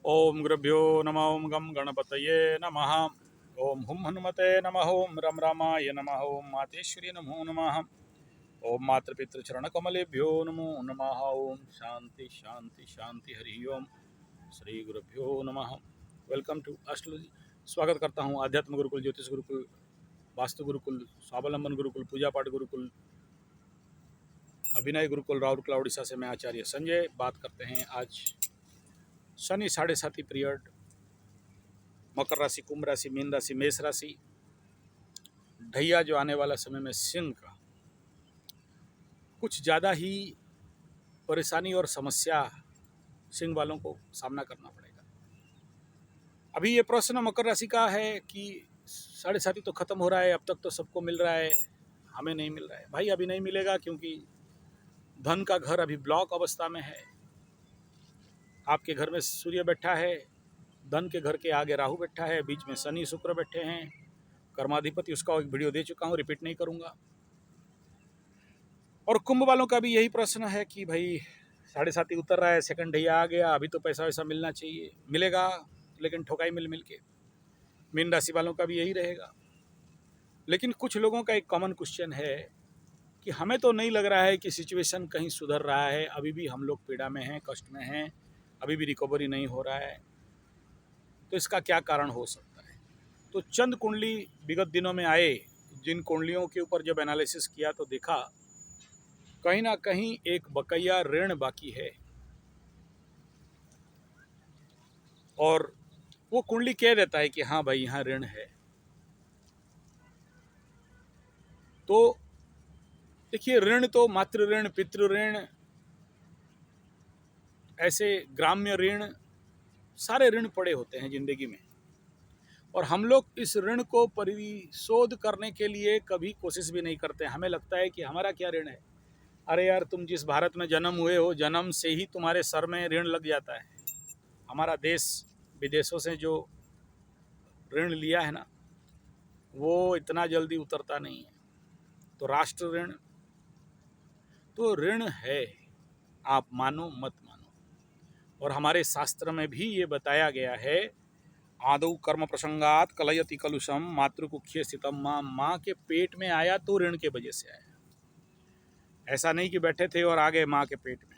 ओम गुरुभ्यो नमः। ओम गम गणपतये नमः। ओम हुम हनुमते नमः। ओम रम रामाय नमः। ओम मातेश्वरी नमो नमः। ओम मातृपितृचरणकमलेभ्यो नमो नमः। ओम शांति शांति शांति। हरि ओम। श्री गुरुभ्यो नमः। Welcome to astrology. स्वागत करता हूँ आध्यात्म गुरुकुल, ज्योतिष गुरुकुल, वास्तु गुरुकुल, स्वावलंबन गुरुकुल, पूजा पाठ गुरुकुल, अभिनय गुरुकुल, राउरकेला उड़ीसा से मैं आचार्य संजय बात करते हैं। आज शनि 7.5 पीरियड, मकर राशि, कुंभ राशि, मीन राशि, मेष राशि, ढैया जो आने वाला समय में सिंह का कुछ ज़्यादा ही परेशानी और समस्या सिंह वालों को सामना करना पड़ेगा। अभी ये प्रश्न मकर राशि का है कि 7.5 तो ख़त्म हो रहा है, अब तक तो सबको मिल रहा है, हमें नहीं मिल रहा है। भाई अभी नहीं मिलेगा, क्योंकि धन का घर अभी ब्लॉक अवस्था में है। आपके घर में सूर्य बैठा है, धन के घर के आगे राहु बैठा है, बीच में शनि शुक्र बैठे हैं, कर्माधिपति। उसका एक वीडियो दे चुका हूँ, रिपीट नहीं करूँगा। और कुंभ वालों का भी यही प्रश्न है कि भाई 7.5 उतर रहा है, सेकंड ढैया आ गया, अभी तो पैसा वैसा मिलना चाहिए, मिलेगा लेकिन ठोकाई मिल मिल के। मीन राशि वालों का भी यही रहेगा। लेकिन कुछ लोगों का एक कॉमन क्वेश्चन है कि हमें तो नहीं लग रहा है कि सिचुएशन कहीं सुधर रहा है, अभी भी हम लोग पीड़ा में हैं, कष्ट में हैं, अभी भी रिकवरी नहीं हो रहा है, तो इसका क्या कारण हो सकता है। तो चंद कुंडली विगत दिनों में आए, जिन कुंडलियों के ऊपर जब एनालिसिस किया तो देखा कहीं ना कहीं एक बकाया ऋण बाकी है। और वो कुंडली कह देता है कि हाँ भाई यहाँ ऋण है। तो देखिए, ऋण तो मातृ ऋण, पितृ ऋण, ऐसे ग्राम्य ऋण, सारे ऋण पड़े होते हैं जिंदगी में। और हम लोग इस ऋण को परिशोध करने के लिए कभी कोशिश भी नहीं करते। हमें लगता है कि हमारा क्या ऋण है। अरे यार, तुम जिस भारत में जन्म हुए हो, जन्म से ही तुम्हारे सर में ऋण लग जाता है। हमारा देश विदेशों से जो ऋण लिया है ना, वो इतना जल्दी उतरता नहीं है। तो राष्ट्र ऋण तो ऋण है, आप मानो मत मानो। और हमारे शास्त्र में भी ये बताया गया है, आदौ कर्म प्रसंगात कलयति कलुषम मातृकुख्य स्थितम माँ। माँ के पेट में आया तो ऋण के वजह से आया। ऐसा नहीं कि बैठे थे और आ गए माँ के पेट में।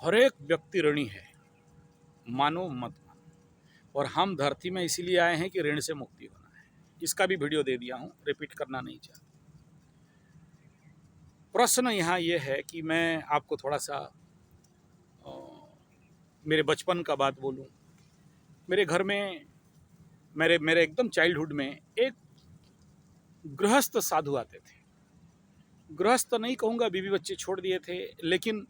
हर एक व्यक्ति ऋणी है, मानो मत मानो। और हम धरती में इसीलिए आए हैं कि ऋण से मुक्ति होना है। इसका भी वीडियो दे दिया हूँ, रिपीट करना नहीं चाहता। प्रश्न यहाँ ये है कि मैं आपको थोड़ा सा मेरे बचपन का बात बोलूँ। मेरे घर में, मेरे एकदम चाइल्डहुड में एक गृहस्थ साधु आते थे। गृहस्थ नहीं कहूँगा, बीवी बच्चे छोड़ दिए थे, लेकिन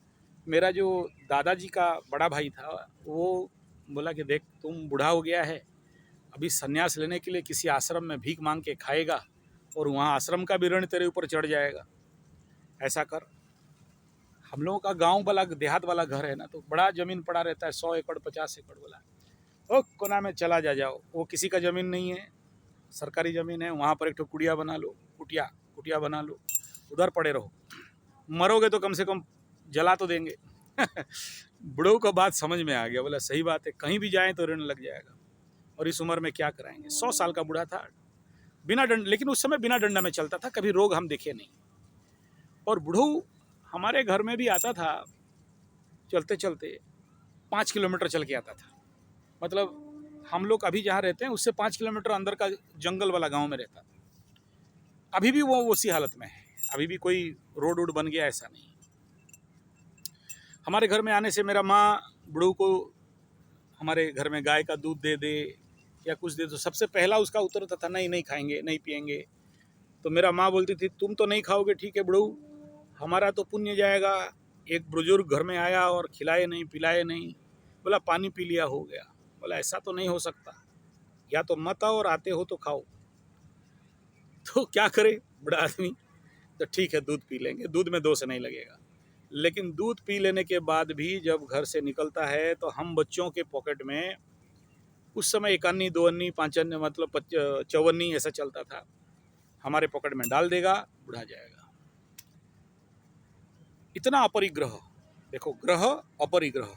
मेरा जो दादाजी का बड़ा भाई था, वो बोला कि देख, तुम बूढ़ा हो गया है, अभी संन्यास लेने के लिए किसी आश्रम में भीख मांग के खाएगा और वहाँ आश्रम का भी ऋण तेरे ऊपर चढ़ जाएगा। ऐसा कर, हम लोगों का गांव वाला, देहात वाला घर है ना, तो बड़ा ज़मीन पड़ा रहता है, 100 एकड़ 50 एकड़ वाला। ओ कोना में चला जाओ, वो किसी का ज़मीन नहीं है, सरकारी ज़मीन है। वहाँ पर एक कुटिया बना लो, कुटिया बना लो, उधर पड़े रहो। मरोगे तो कम से कम जला तो देंगे। बुढ़ों का बात समझ में आ गया। बोला सही बात है, कहीं भी जाएं तो ऋण लग जाएगा, और इस उम्र में क्या कराएंगे। 100 साल का बूढ़ा था, बिना डंड, लेकिन उस समय बिना डंडा में चलता था, कभी रोग हम देखे नहीं। और बूढ़ू हमारे घर में भी आता था, चलते चलते 5 किलोमीटर चल के आता था। मतलब हम लोग अभी जहाँ रहते हैं उससे 5 किलोमीटर अंदर का जंगल वाला गांव में रहता था। अभी भी वो उसी हालत में है, अभी भी कोई रोड वोड बन गया ऐसा नहीं। हमारे घर में आने से मेरा माँ बूढ़ू को हमारे घर में गाय का दूध दे दे या कुछ दे दो, सबसे पहला उसका उत्तर होता था नहीं, नहीं खाएंगे, नहीं पिएंगे। तो मेरा माँ बोलती थी, तुम तो नहीं खाओगे, ठीक है बूढ़ू, हमारा तो पुण्य जाएगा। एक बुजुर्ग घर में आया और खिलाए नहीं पिलाए नहीं, बोला पानी पी लिया हो गया। बोला ऐसा तो नहीं हो सकता, या तो मत आओ और आते हो तो खाओ। तो क्या करे बड़ा आदमी, तो ठीक है दूध पी लेंगे, दूध में दोष नहीं लगेगा। लेकिन दूध पी लेने के बाद भी जब घर से निकलता है तो हम बच्चों के पॉकेट में, उस समय 1 अन्नी 2 अन्नी 5 अन्नी, मतलब 54 ऐसा चलता था, हमारे पॉकेट में डाल देगा, बुढ़ा जाएगा। इतना अपरिग्रह, देखो ग्रह अपरिग्रह,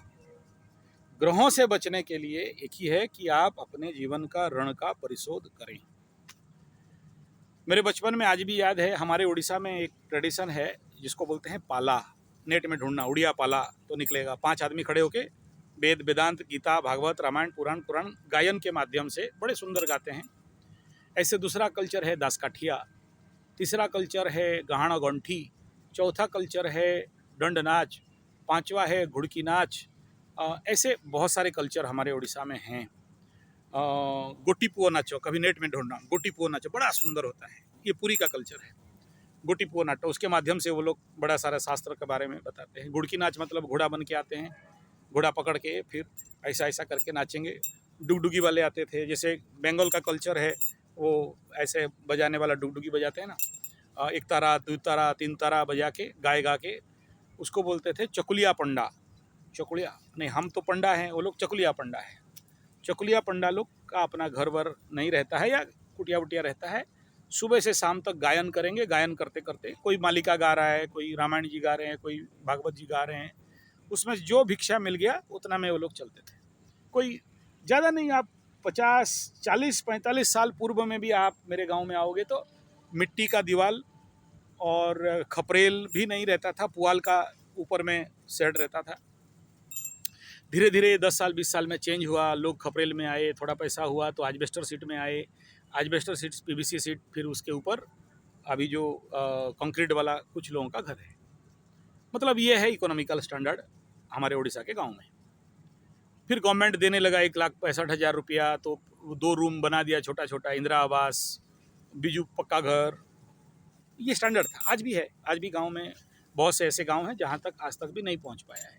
ग्रहों से बचने के लिए एक ही है कि आप अपने जीवन का ऋण का परिशोध करें। मेरे बचपन में आज भी याद है, हमारे उड़ीसा में एक ट्रेडिशन है जिसको बोलते हैं पाला। नेट में ढूंढना उड़िया पाला तो निकलेगा। 5 आदमी खड़े होके वेद वेदांत गीता भागवत रामायण पुराण गायन के माध्यम से बड़े सुंदर गाते हैं। ऐसे दूसरा कल्चर है दासकाठिया, तीसरा कल्चर है गहाना गंठी, चौथा कल्चर है दंड नाच, पांचवा है घुड़की नाच। ऐसे बहुत सारे कल्चर हमारे उड़ीसा में हैं। गोटी पुओ नाचो, कभी नेट में ढूंढना, गोटी पुओ नाचो बड़ा सुंदर होता है। ये पूरी का कल्चर है गोटी पुओ नाटो। उसके माध्यम से वो लोग बड़ा सारा शास्त्र के बारे में बताते हैं। घुड़की नाच मतलब घोड़ा बन के आते हैं, घोड़ा पकड़ के फिर ऐसा ऐसा करके नाचेंगे। डुगडुगी वाले आते थे, जैसे बंगाल का कल्चर है, वो ऐसे बजाने वाला डुगडुगी बजाते हैं ना, 1 तारा 2 तारा 3 तारा बजा के गाए गा के, उसको बोलते थे चकुलिया पंडा। चकुलिया नहीं, हम तो पंडा हैं, वो लोग चकुलिया पंडा है। चकुलिया पंडा लोग का अपना घर वर नहीं रहता है या कुटिया वुटिया रहता है। सुबह से शाम तक गायन करेंगे। गायन करते करते कोई मालिका गा रहा है, कोई रामायण जी गा रहे हैं, कोई भागवत जी गा रहे हैं, उसमें जो भिक्षा मिल गया उतना में वो लोग चलते थे। कोई ज़्यादा नहीं, आप 50 40 45 साल पूर्व में भी आप मेरे गांव में आओगे तो मिट्टी का दीवाल और खपरेल भी नहीं रहता था, पुआल का ऊपर में शेड रहता था। धीरे धीरे 10 साल 20 साल में चेंज हुआ, लोग खपरेल में आए, थोड़ा पैसा हुआ तो एस्बेस्टर सीट में आए। एस्बेस्टर सीट, पीवीसी सीट, फिर उसके ऊपर अभी जो कंक्रीट वाला कुछ लोगों का घर है। मतलब ये है इकोनॉमिकल स्टैंडर्ड हमारे उड़ीसा के गांव में। फिर गवर्नमेंट देने लगा 1,65,000 रुपया, तो 2 रूम बना दिया छोटा छोटा, इंदिरा आवास, बिजू पक्का घर। ये स्टैंडर्ड था, आज भी है। आज भी गांव में बहुत से ऐसे गांव हैं जहां तक आज तक भी नहीं पहुंच पाया है।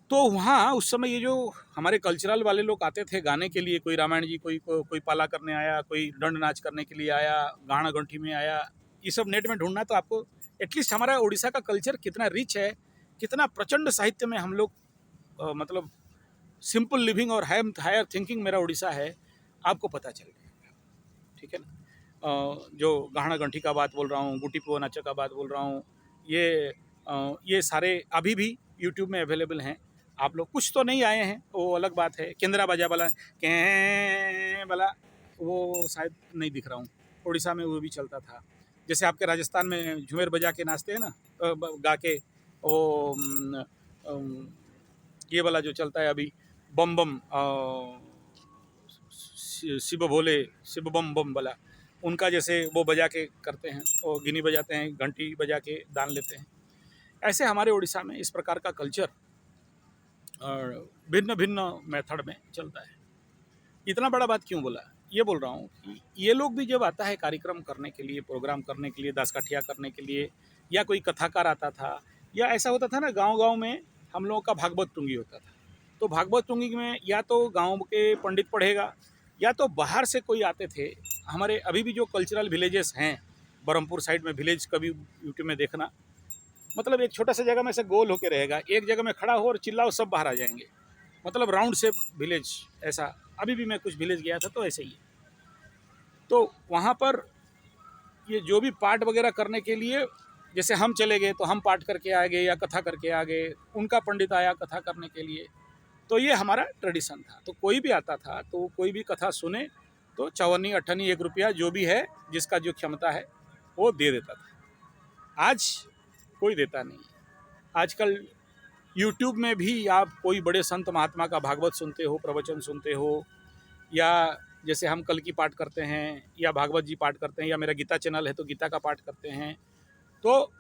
तो वहाँ उस समय ये जो हमारे कल्चरल वाले लोग आते थे गाने के लिए, कोई रामायण जी, कोई पाला करने आया, कोई दंड नाच करने के लिए आया, गाना गंठी में आया, ये सब नेट में ढूंढना तो आपको एटलीस्ट हमारा उड़ीसा का कल्चर कितना रिच है, कितना प्रचंड साहित्य में हम लोग मतलब सिंपल लिविंग और हायर थिंकिंग मेरा उड़ीसा है, आपको पता चल गया। ठीक है ना। जो गहना गंठी का बात बोल रहा हूँ, गुटी पुओ नाचा का बात बोल रहा हूँ, ये सारे अभी भी यूट्यूब में अवेलेबल हैं। आप लोग कुछ तो नहीं आए हैं, वो अलग बात है। केंद्रा बाजा वाला के वाला वो शायद नहीं दिख रहा हूँ, उड़ीसा में वो भी चलता था। जैसे आपके राजस्थान में झुमेर बजा के नाचते हैं ना, गा के, वो ये वाला जो चलता है अभी, बम बम, शिव भोले, शिव बम बम वाला, उनका जैसे वो बजा के करते हैं, वो गिनी बजाते हैं, घंटी बजा के दान लेते हैं। ऐसे हमारे उड़ीसा में इस प्रकार का कल्चर भिन्न भिन्न मेथड में चलता है। इतना बड़ा बात क्यों बोला, ये बोल रहा हूँ कि ये लोग भी जब आता है कार्यक्रम करने के लिए, प्रोग्राम करने के लिए, दासकाठिया करने के लिए, या कोई कथाकार आता था, या ऐसा होता था ना गांव-गांव में हम लोगों का भागवत टुंगी होता था। तो भागवत टुंगी में या तो गांव के पंडित पढ़ेगा, या तो बाहर से कोई आते थे। हमारे अभी भी जो कल्चरल विलेजेस हैं, बरहमपुर साइड में विलेज कभी यूट्यूब में देखना, मतलब एक छोटा सा जगह में ऐसे गोल होके रहेगा, एक जगह में खड़ा हो और चिल्लाओ, सब बाहर आ जाएंगे। मतलब राउंड शेप विलेज ऐसा। अभी भी मैं कुछ विलेज गया था तो ऐसे ही है। तो वहाँ पर ये जो भी पाठ वगैरह करने के लिए, जैसे हम चले गए तो हम पाठ करके आ गए या कथा करके आ गए, उनका पंडित आया कथा करने के लिए, तो ये हमारा ट्रेडिशन था। तो कोई भी आता था तो कोई भी कथा सुने तो चवन्नी अठन्नी 1 रुपया जो भी है, जिसका जो क्षमता है वो दे देता था। आज कोई देता नहीं। आजकल यूट्यूब में भी आप कोई बड़े संत महात्मा का भागवत सुनते हो, प्रवचन सुनते हो, या जैसे हम कल की पाठ करते हैं या भागवत जी पाठ करते हैं, या मेरा गीता चैनल है तो गीता का पाठ करते हैं, तो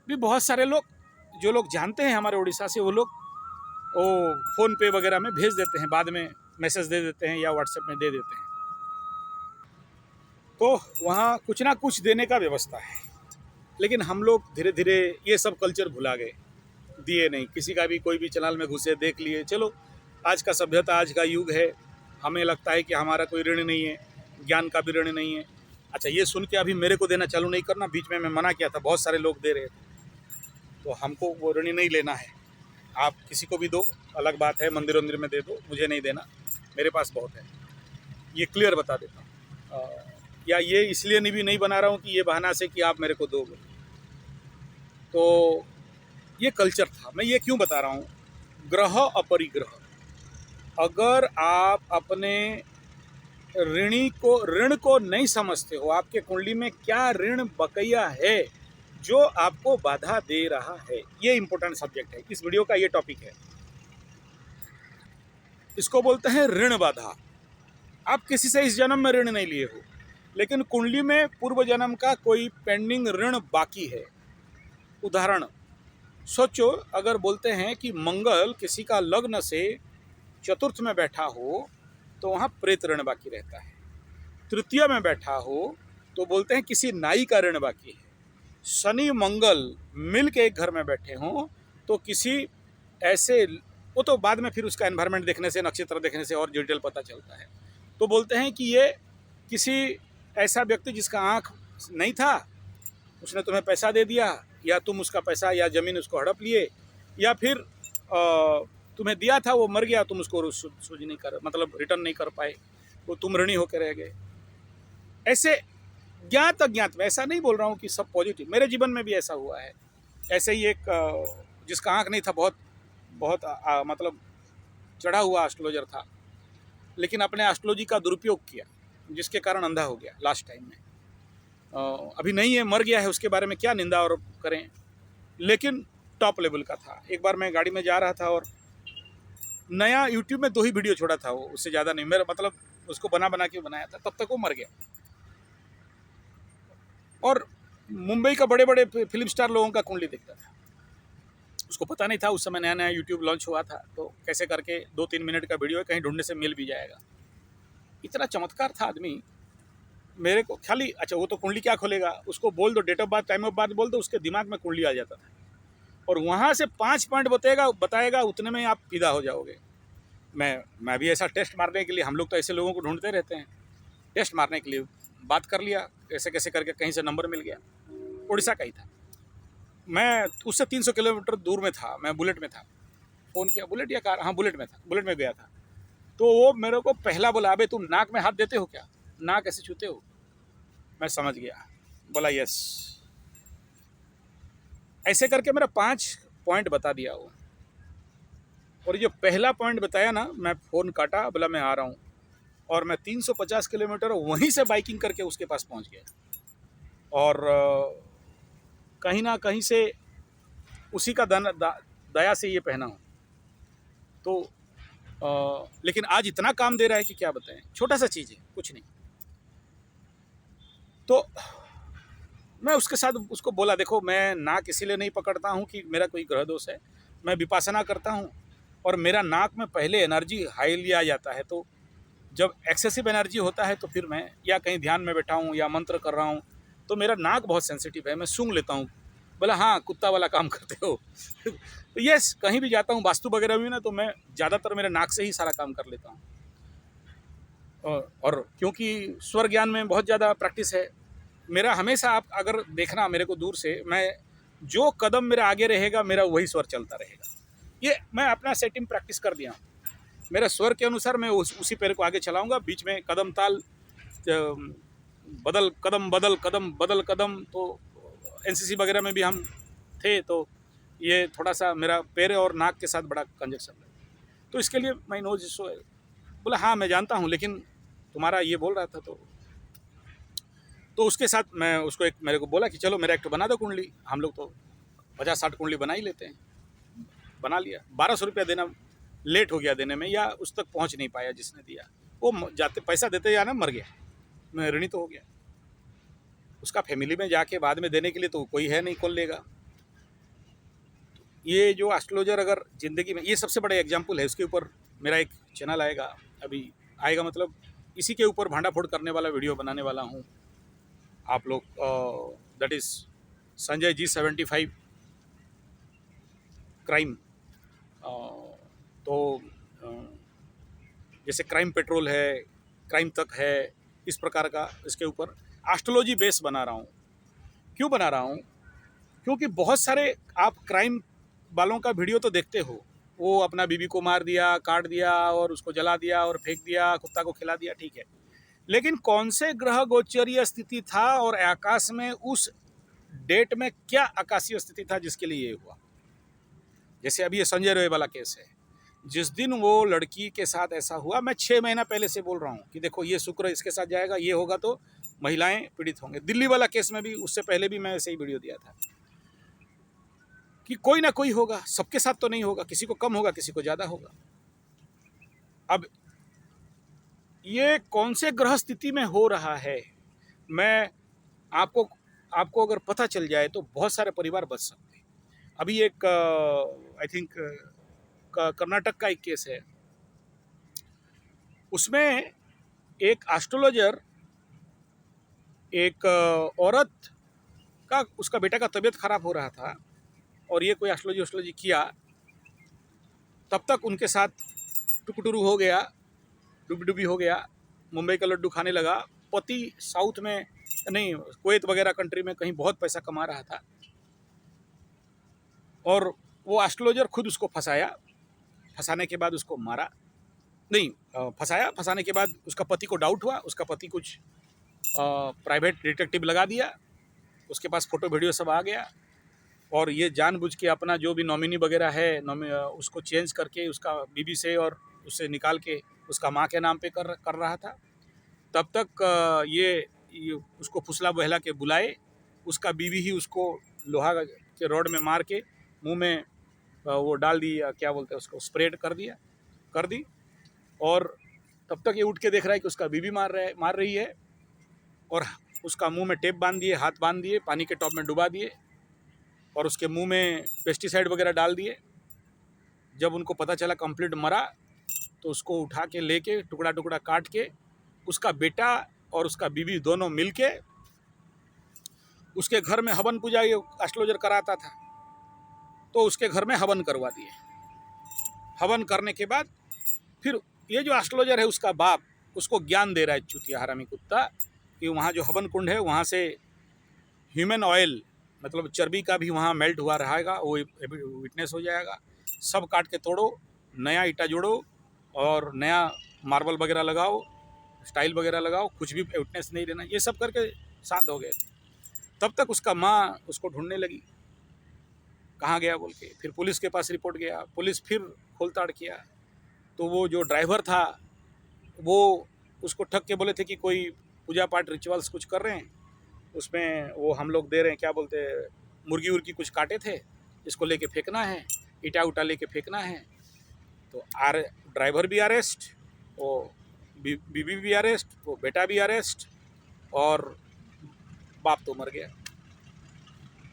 भी बहुत सारे लोग, जो लोग जानते हैं हमारे उड़ीसा से, वो लोग वो फ़ोन पे वगैरह में भेज देते हैं, बाद में मैसेज दे देते हैं या व्हाट्सएप में दे देते हैं। तो वहाँ कुछ ना कुछ देने का व्यवस्था है। लेकिन हम लोग धीरे धीरे ये सब कल्चर भुला गए, दिए नहीं। किसी का भी कोई भी चैनल में घुसे, देख लिए, चलो आज का सभ्यता, आज का युग है, हमें लगता है कि हमारा कोई ऋण नहीं है, ज्ञान का भी ऋण नहीं है। अच्छा, ये सुन के अभी मेरे को देना चालू नहीं करना, बीच में मैं मना किया था, बहुत सारे लोग दे रहे थे, तो हमको वो ऋण नहीं लेना है। आप किसी को भी दो, अलग बात है, मंदिर वंदिर में दे दो, मुझे नहीं देना, मेरे पास बहुत है। ये क्लियर बता देता हूँ। या ये इसलिए नहीं बना रहा हूँ कि ये बहाना से कि आप मेरे को दोगे। तो ये कल्चर था। मैं ये क्यों बता रहा हूँ, ग्रह अपरिग्रह, अगर आप अपने ऋण को नहीं समझते हो, आपके कुंडली में क्या ऋण बकैया है जो आपको बाधा दे रहा है, ये इंपॉर्टेंट सब्जेक्ट है, इस वीडियो का ये टॉपिक है। इसको बोलते हैं ऋण बाधा। आप किसी से इस जन्म में ऋण नहीं लिए हो, लेकिन कुंडली में पूर्व जन्म का कोई पेंडिंग ऋण बाकी है। उदाहरण सोचो, अगर बोलते हैं कि मंगल किसी का लग्न से चतुर्थ में बैठा हो तो वहाँ प्रेत ऋण बाकी रहता है। तृतीय में बैठा हो तो बोलते हैं किसी नाई का ऋण बाकी है। शनि मंगल मिल के एक घर में बैठे हों तो किसी ऐसे, वो तो बाद में फिर उसका एनवायरनमेंट देखने से, नक्षत्र देखने से और डिटेल पता चलता है। तो बोलते हैं कि ये किसी ऐसा व्यक्ति जिसका आँख नहीं था, उसने तुम्हें पैसा दे दिया, या तुम उसका पैसा या ज़मीन उसको हड़प लिए, या फिर तुम्हें दिया था वो मर गया, तुम उसको सूझ नहीं कर, मतलब रिटर्न नहीं कर पाए, वो तुम ऋणी होकर रह गए। ऐसे ज्ञात अज्ञात में, ऐसा नहीं बोल रहा हूँ कि सब पॉजिटिव, मेरे जीवन में भी ऐसा हुआ है। ऐसे ही एक जिसका आँख नहीं था, बहुत बहुत मतलब चढ़ा हुआ एस्ट्रोलॉजर था, लेकिन अपने एस्ट्रोलॉजी का दुरुपयोग किया, जिसके कारण अंधा हो गया लास्ट टाइम में। अभी नहीं है, मर गया है, उसके बारे में क्या निंदा और करें, लेकिन टॉप लेवल का था। एक बार मैं गाड़ी में जा रहा था और नया यूट्यूब में 2 ही वीडियो छोड़ा था वो, उससे ज़्यादा नहीं, मेरा मतलब उसको बना के बनाया था, तब तक वो मर गया। और मुंबई का बड़े बड़े फिल्म स्टार लोगों का कुंडली देखता था, उसको पता नहीं था उस समय नया नया यूट्यूब लॉन्च हुआ था, तो कैसे करके 2-3 मिनट का वीडियो है, कहीं ढूंढने से मिल भी जाएगा। इतना चमत्कार था आदमी, मेरे को खाली, अच्छा वो तो कुंडली क्या खोलेगा, उसको बोल दो date of birth, time of birth बोल दो, उसके दिमाग में कुंडली आ जाता था, और वहाँ से 5 पॉइंट बताएगा, उतने में आप फिदा हो जाओगे। मैं भी ऐसा टेस्ट मारने के लिए, हम लोग तो ऐसे लोगों को ढूंढते रहते हैं, टेस्ट मारने के लिए बात कर लिया, कैसे कैसे करके कहीं से नंबर मिल गया, उड़ीसा का ही था। मैं उससे 300 किलोमीटर दूर में था, मैं बुलेट में था, फ़ोन किया, बुलेट या कार, हाँ बुलेट में था, बुलेट में गया था। तो वो मेरे को पहला बोला, अबे तुम नाक में हाथ देते हो क्या, नाक ऐसे छूते हो? मैं समझ गया, बोला यस। ऐसे करके मेरा 5 पॉइंट बता दिया वो, और जो पहला पॉइंट बताया ना, मैं फ़ोन काटा, बोला मैं आ रहा हूँ, और मैं 350 किलोमीटर वहीं से बाइकिंग करके उसके पास पहुँच गया, और कहीं ना कहीं से उसी का दया से ये पहना हूँ। तो लेकिन आज इतना काम दे रहा है कि क्या बताएं, छोटा सा चीज़ है, कुछ नहीं। तो मैं उसके साथ उसको बोला, देखो मैं नाक इसीलिए नहीं पकड़ता हूँ कि मेरा कोई ग्रह दोष है, मैं विपासना करता हूँ, और मेरा नाक में पहले एनर्जी हाई लिया जाता है, तो जब एक्सेसिव एनर्जी होता है तो फिर मैं या कहीं ध्यान में बैठा हूँ या मंत्र कर रहा हूँ तो मेरा नाक बहुत सेंसिटिव है, मैं सूंघ लेता हूँ। बोला हाँ, कुत्ता वाला काम करते हो। तो यस, कहीं भी जाता हूँ वास्तु वगैरह भी ना, तो मैं ज़्यादातर मेरे नाक से ही सारा काम कर लेता हूँ, और क्योंकि स्वर ज्ञान में बहुत ज़्यादा प्रैक्टिस है मेरा, हमेशा आप अगर देखना मेरे को दूर से, मैं जो कदम मेरा आगे रहेगा मेरा वही स्वर चलता रहेगा। ये मैं अपना सेटिंग प्रैक्टिस कर दिया हूँ, मेरे स्वर के अनुसार मैं उसी पैर को आगे चलाऊंगा, बीच में कदम ताल बदल कदम। तो एनसीसी वगैरह में भी हम थे, तो ये थोड़ा सा मेरा पैर और नाक के साथ बड़ा कंजक्शन है, तो इसके लिए मैं नोज इसो है। बोला हाँ मैं जानता हूँ, लेकिन तुम्हारा ये बोल रहा था, तो उसके साथ मैं उसको एक मेरे को बोला कि चलो मेरा एक तो बना दो कुंडली, हम लोग तो 50-60 कुंडली बना ही लेते हैं। बना लिया, 1200 रुपया देना लेट हो गया देने में, या उस तक पहुंच नहीं पाया जिसने दिया, वो जाते पैसा देते जाना मर गया, मैं ऋणी तो हो गया। उसका फैमिली में जाके बाद में देने के लिए तो कोई है नहीं, कौन लेगा। ये जो एस्ट्रोलॉजर अगर ज़िंदगी में, ये सबसे बड़ा एग्जाम्पल है, उसके ऊपर मेरा एक चैनल आएगा, अभी आएगा, मतलब इसी के ऊपर भांडा फोड़ करने वाला वीडियो बनाने वाला हूँ। आप लोग that is Sanjay G75 crime, तो जैसे क्राइम पेट्रोल है, क्राइम तक है, इस प्रकार का इसके ऊपर एस्ट्रोलॉजी बेस बना रहा हूँ। क्यों बना रहा हूँ? क्योंकि बहुत सारे आप क्राइम वालों का वीडियो तो देखते हो, वो अपना बीवी को मार दिया, काट दिया और उसको जला दिया और फेंक दिया, कुत्ता को खिला दिया, ठीक है, लेकिन कौन से ग्रह गोचरीय स्थिति था और आकाश में उस डेट में क्या आकाशीय स्थिति था जिसके लिए ये हुआ। जैसे अभी ये संजय रॉय वाला केस है, जिस दिन वो लड़की के साथ ऐसा हुआ, मैं 6 महीना पहले से बोल रहा हूँ कि देखो ये शुक्र इसके साथ जाएगा, ये होगा तो महिलाएं पीड़ित होंगे। दिल्ली वाला केस में भी उससे पहले भी मैं ऐसे ही वीडियो दिया था कि कोई ना कोई होगा, सबके साथ तो नहीं होगा, किसी को कम होगा, किसी को ज़्यादा होगा। अब ये कौन से ग्रह स्थिति में हो रहा है, मैं आपको अगर पता चल जाए तो बहुत सारे परिवार बच सकते हैं। अभी एक आई थिंक कर्नाटक का एक केस है, उसमें एक एस्ट्रोलॉजर, एक औरत का, उसका बेटा का तबीयत खराब हो रहा था और ये कोई एस्ट्रोलॉजी किया, तब तक उनके साथ टुकटुरु हो गया, डुबी हो गया, मुंबई का लड्डू खाने लगा। पति साउथ में नहीं, कुवैत वगैरह कंट्री में कहीं बहुत पैसा कमा रहा था और वो एस्ट्रोलॉजर खुद उसको फंसाने के बाद उसको मारा, नहीं फंसाने के बाद उसका पति को डाउट हुआ, उसका पति कुछ प्राइवेट डिटेक्टिव लगा दिया, उसके पास फोटो वीडियो सब आ गया और ये जानबूझ के अपना जो भी नॉमिनी वगैरह है उसको चेंज करके उसका बीबी से और उससे निकाल के उसका माँ के नाम पे कर रहा था। तब तक ये उसको फुसला बहला के बुलाए, उसका बीवी ही उसको लोहा के रॉड में मार के मुंह में वो डाल दी, क्या बोलते हैं उसको, स्प्रेड कर दी और तब तक ये उठ के देख रहा है कि उसका बीवी मार रही है और उसका मुंह में टेप बांध दिए, हाथ बांध दिए, पानी के टॉप में डुबा दिए और उसके मुंह में पेस्टिसाइड वगैरह डाल दिए। जब उनको पता चला कंप्लीट मरा तो उसको उठा के लेके टुकड़ा टुकड़ा काट के उसका बेटा और उसका बीवी दोनों मिलके उसके घर में हवन पूजा ये एस्ट्रोलॉजर कराता था, तो उसके घर में हवन करवा दिए। हवन करने के बाद फिर ये जो एस्ट्रोलॉजर है उसका बाप उसको ज्ञान दे रहा है, चूतिया हरामी कुत्ता, कि वहाँ जो हवन कुंड है वहाँ से ह्यूमन ऑयल मतलब चर्बी का भी वहाँ मेल्ट हुआ रहेगा, वो विटनेस हो जाएगा। सब काट के तोड़ो, नया ईटा जोड़ो और नया मार्बल वगैरह लगाओ, स्टाइल वगैरह लगाओ, कुछ भी विटनेस नहीं देना। ये सब करके शांत हो गए। तब तक उसका माँ उसको ढूंढने लगी, कहाँ गया बोल के। फिर पुलिस के पास रिपोर्ट गया, पुलिस फिर खोलताड़ किया तो वो जो ड्राइवर था वो उसको ठग के बोले थे कि कोई पूजा पाठ रिचुअल्स कुछ कर रहे हैं, उसमें वो हम लोग दे रहे हैं, क्या बोलते हैं, मुर्गी उर्गी कुछ काटे थे, इसको लेके फेंकना है, ईटा उटा लेके फेंकना है। तो ड्राइवर भी अरेस्ट, वो बीबी भी अरेस्ट, वो बेटा भी अरेस्ट और बाप तो मर गया।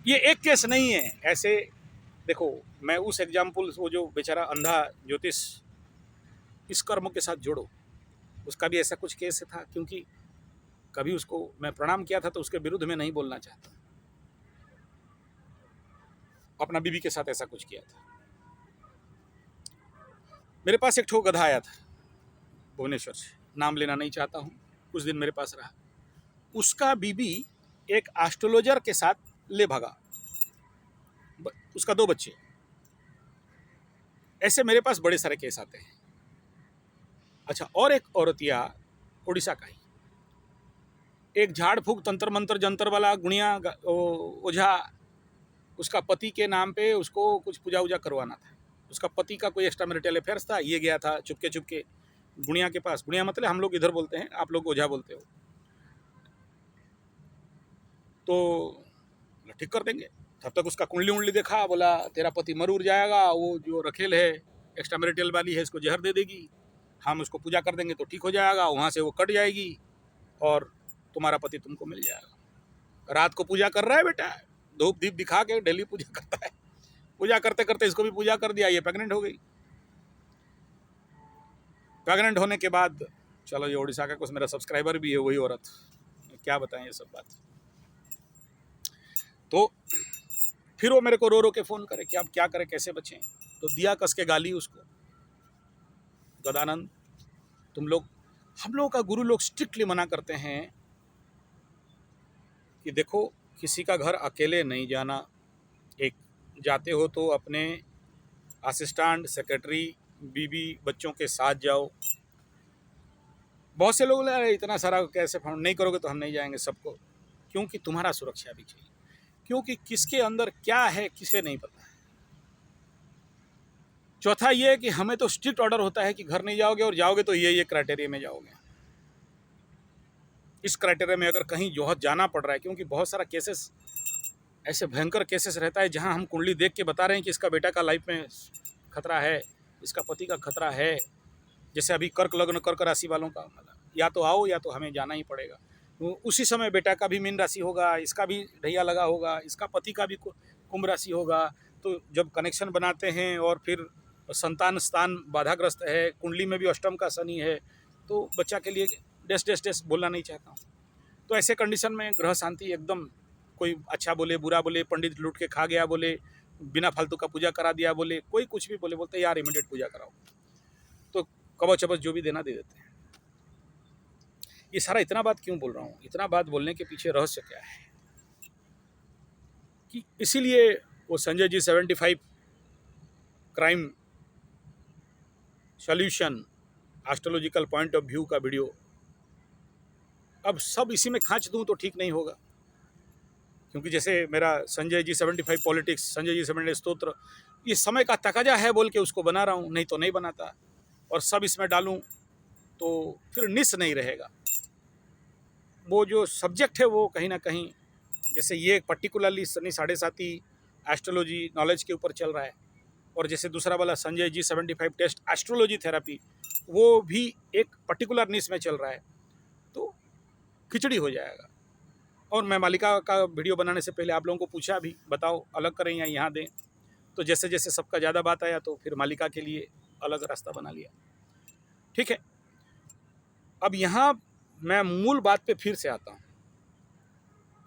ये एक केस नहीं है, ऐसे देखो, मैं उस एग्जाम्पल, वो जो बेचारा अंधा ज्योतिष, इस कर्म के साथ जोड़ो, उसका भी ऐसा कुछ केस था, क्योंकि कभी उसको मैं प्रणाम किया था तो उसके विरुद्ध में नहीं बोलना चाहता, अपना बीबी के साथ ऐसा कुछ किया था। मेरे पास एक ठो गधा आया था भुवनेश्वर से, नाम लेना नहीं चाहता हूँ, कुछ दिन मेरे पास रहा। उसका बीबी एक एस्ट्रोलॉजर के साथ ले भागा, उसका 2 बच्चे। ऐसे मेरे पास बड़े सारे केस आते हैं। अच्छा, और एक औरतिया उड़ीसा का ही, एक झाड़ फूक तंत्र मंत्र जंतर वाला गुणिया ओझा, उसका पति के नाम पे उसको कुछ पूजा वूजा करवाना था। उसका पति का कोई एक्स्ट्रा मैरिटल अफेयर्स था, ये गया था चुपके चुपके गुणिया के पास। गुणिया मतलब हम लोग इधर बोलते हैं, आप लोग ओझा बोलते हो, तो ठीक कर देंगे। तब तक उसका कुंडली उंडली देखा, बोला तेरा पति मर उड़ जाएगा, वो जो रखेल है एक्स्ट्रा मैरिटल वाली है इसको जहर दे देगी, हम उसको पूजा कर देंगे तो ठीक हो जाएगा, वहाँ से वो कट जाएगी और तुम्हारा पति तुमको मिल जाएगा। रात को पूजा कर रहा है बेटा, धूप दीप दिखा के डेली पूजा करता है। पूजा करते करते इसको भी पूजा कर दिया, ये प्रेग्नेंट हो गई। प्रेग्नेंट होने के बाद चलो, ये उड़ीसा का कुछ मेरा सब्सक्राइबर भी है, वही औरत, क्या बताएं ये सब बात। तो फिर वो मेरे को रो रो के फ़ोन करे कि अब क्या करें, कैसे बचें। तो दिया कस के गाली उसको, गदानंद हम लोग का गुरु लोग स्ट्रिक्टली मना करते हैं कि देखो किसी का घर अकेले नहीं जाना, एक जाते हो तो अपने असिस्टेंट, सेक्रेटरी, बीवी, बच्चों के साथ जाओ। बहुत से लोग इतना सारा कैसे नहीं करोगे तो हम नहीं जाएंगे सबको, क्योंकि तुम्हारा सुरक्षा भी चाहिए, क्योंकि किसके अंदर क्या है किसे नहीं पता है। चौथा ये है कि हमें तो स्ट्रिक्ट ऑर्डर होता है कि घर नहीं जाओगे, और जाओगे तो ये क्राइटेरिया में जाओगे। इस क्राइटेरिया में अगर कहीं बहुत जाना पड़ रहा है, क्योंकि बहुत सारा केसेस ऐसे भयंकर केसेस रहता है जहां हम कुंडली देख के बता रहे हैं कि इसका बेटा का लाइफ में खतरा है, इसका पति का खतरा है। जैसे अभी कर्क लग्न कर्क राशि वालों का, या तो आओ या तो हमें जाना ही पड़ेगा। तो उसी समय बेटा का भी मीन राशि होगा, इसका भी ढैया लगा होगा, इसका पति का भी कुंभ राशि होगा। तो जब कनेक्शन बनाते हैं और फिर संतान स्थान बाधाग्रस्त है, कुंडली में भी अष्टम का शनि है, तो बच्चा के लिए डेस डेस डेस बोलना नहीं चाहता हूँ। तो ऐसे कंडीशन में ग्रह शांति एकदम, कोई अच्छा बोले बुरा बोले, पंडित लूट के खा गया बोले, बिना फालतू का पूजा करा दिया बोले, कोई कुछ भी बोले, बोलते यार इमीडिएट पूजा कराओ, तो कवच अवच जो भी देना दे देते हैं। ये सारा इतना बात क्यों बोल रहा हूँ? इतना बात बोलने के पीछे रहस्य क्या है कि इसीलिए वो Sanjay ji 75 crime solution astrological point of view का वीडियो अब सब इसी में खांच दूं तो ठीक नहीं होगा। क्योंकि जैसे मेरा संजय जी 75 पॉलिटिक्स, संजय जी 75 स्तोत्र, ये समय का तकाजा है बोल के उसको बना रहा हूँ, नहीं तो नहीं बनाता। और सब इसमें डालूं तो फिर निस नहीं रहेगा। वो जो सब्जेक्ट है वो कहीं ना कहीं, जैसे ये पर्टिकुलरली शनि 7.5 एस्ट्रोलॉजी नॉलेज के ऊपर चल रहा है, और जैसे दूसरा वाला Sanjay ji 75 test astrology therapy, वो भी एक पर्टिकुलर निश में चल रहा है, तो खिचड़ी हो जाएगा। और मैं मालिका का वीडियो बनाने से पहले आप लोगों को पूछा भी, बताओ अलग करें या यहाँ दें, तो जैसे जैसे सबका ज़्यादा बात आया तो फिर मालिका के लिए अलग रास्ता बना लिया। ठीक है, अब यहाँ मैं मूल बात पे फिर से आता हूँ,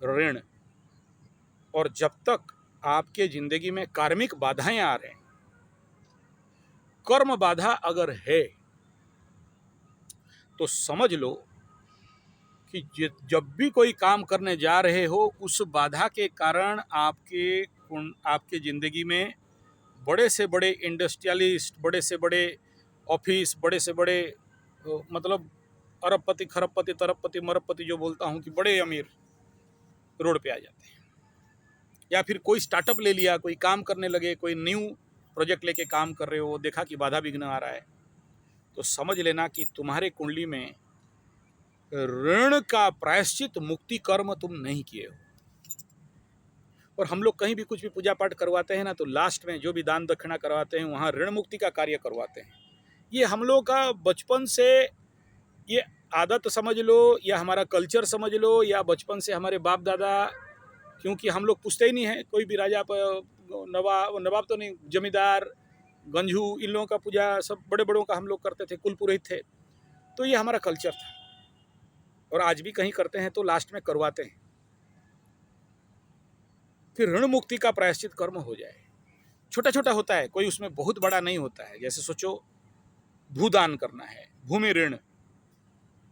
ऋण। और जब तक आपके जिंदगी में कार्मिक बाधाएं आ रहे हैं, कर्म बाधा अगर है तो समझ लो कि जब भी कोई काम करने जा रहे हो, उस बाधा के कारण आपके ज़िंदगी में बड़े से बड़े इंडस्ट्रियलिस्ट, बड़े से बड़े ऑफिस, बड़े से बड़े मतलब अरबपति खरबपति तरबपति मरबपति जो बोलता हूँ कि बड़े अमीर रोड पे आ जाते हैं। या फिर कोई स्टार्टअप ले लिया, कोई काम करने लगे, कोई न्यू प्रोजेक्ट लेके काम कर रहे हो, देखा कि बाधा विघ्न आ रहा है, तो समझ लेना कि तुम्हारे कुंडली में ऋण का प्रायश्चित मुक्ति कर्म तुम नहीं किए हो। और हम लोग कहीं भी कुछ भी पूजा पाठ करवाते हैं ना, तो लास्ट में जो भी दान दक्षिणा करवाते हैं वहाँ ऋण मुक्ति का कार्य करवाते हैं। ये हम लोग का बचपन से ये आदत समझ लो, या हमारा कल्चर समझ लो, या बचपन से हमारे बाप दादा, क्योंकि हम लोग पूछते ही नहीं है कोई भी राजा नवाब तो नहीं, जमींदार गंजू, इन लोगों का पूजा सब बड़े बड़ों का हम लोग करते थे, कुल पुरोहित थे। तो ये हमारा कल्चर था, और आज भी कहीं करते हैं तो लास्ट में करवाते हैं कि ऋण मुक्ति का प्रायश्चित कर्म हो जाए। छोटा छोटा होता है, कोई उसमें बहुत बड़ा नहीं होता है। जैसे सोचो भूदान करना है, भूमि ऋण,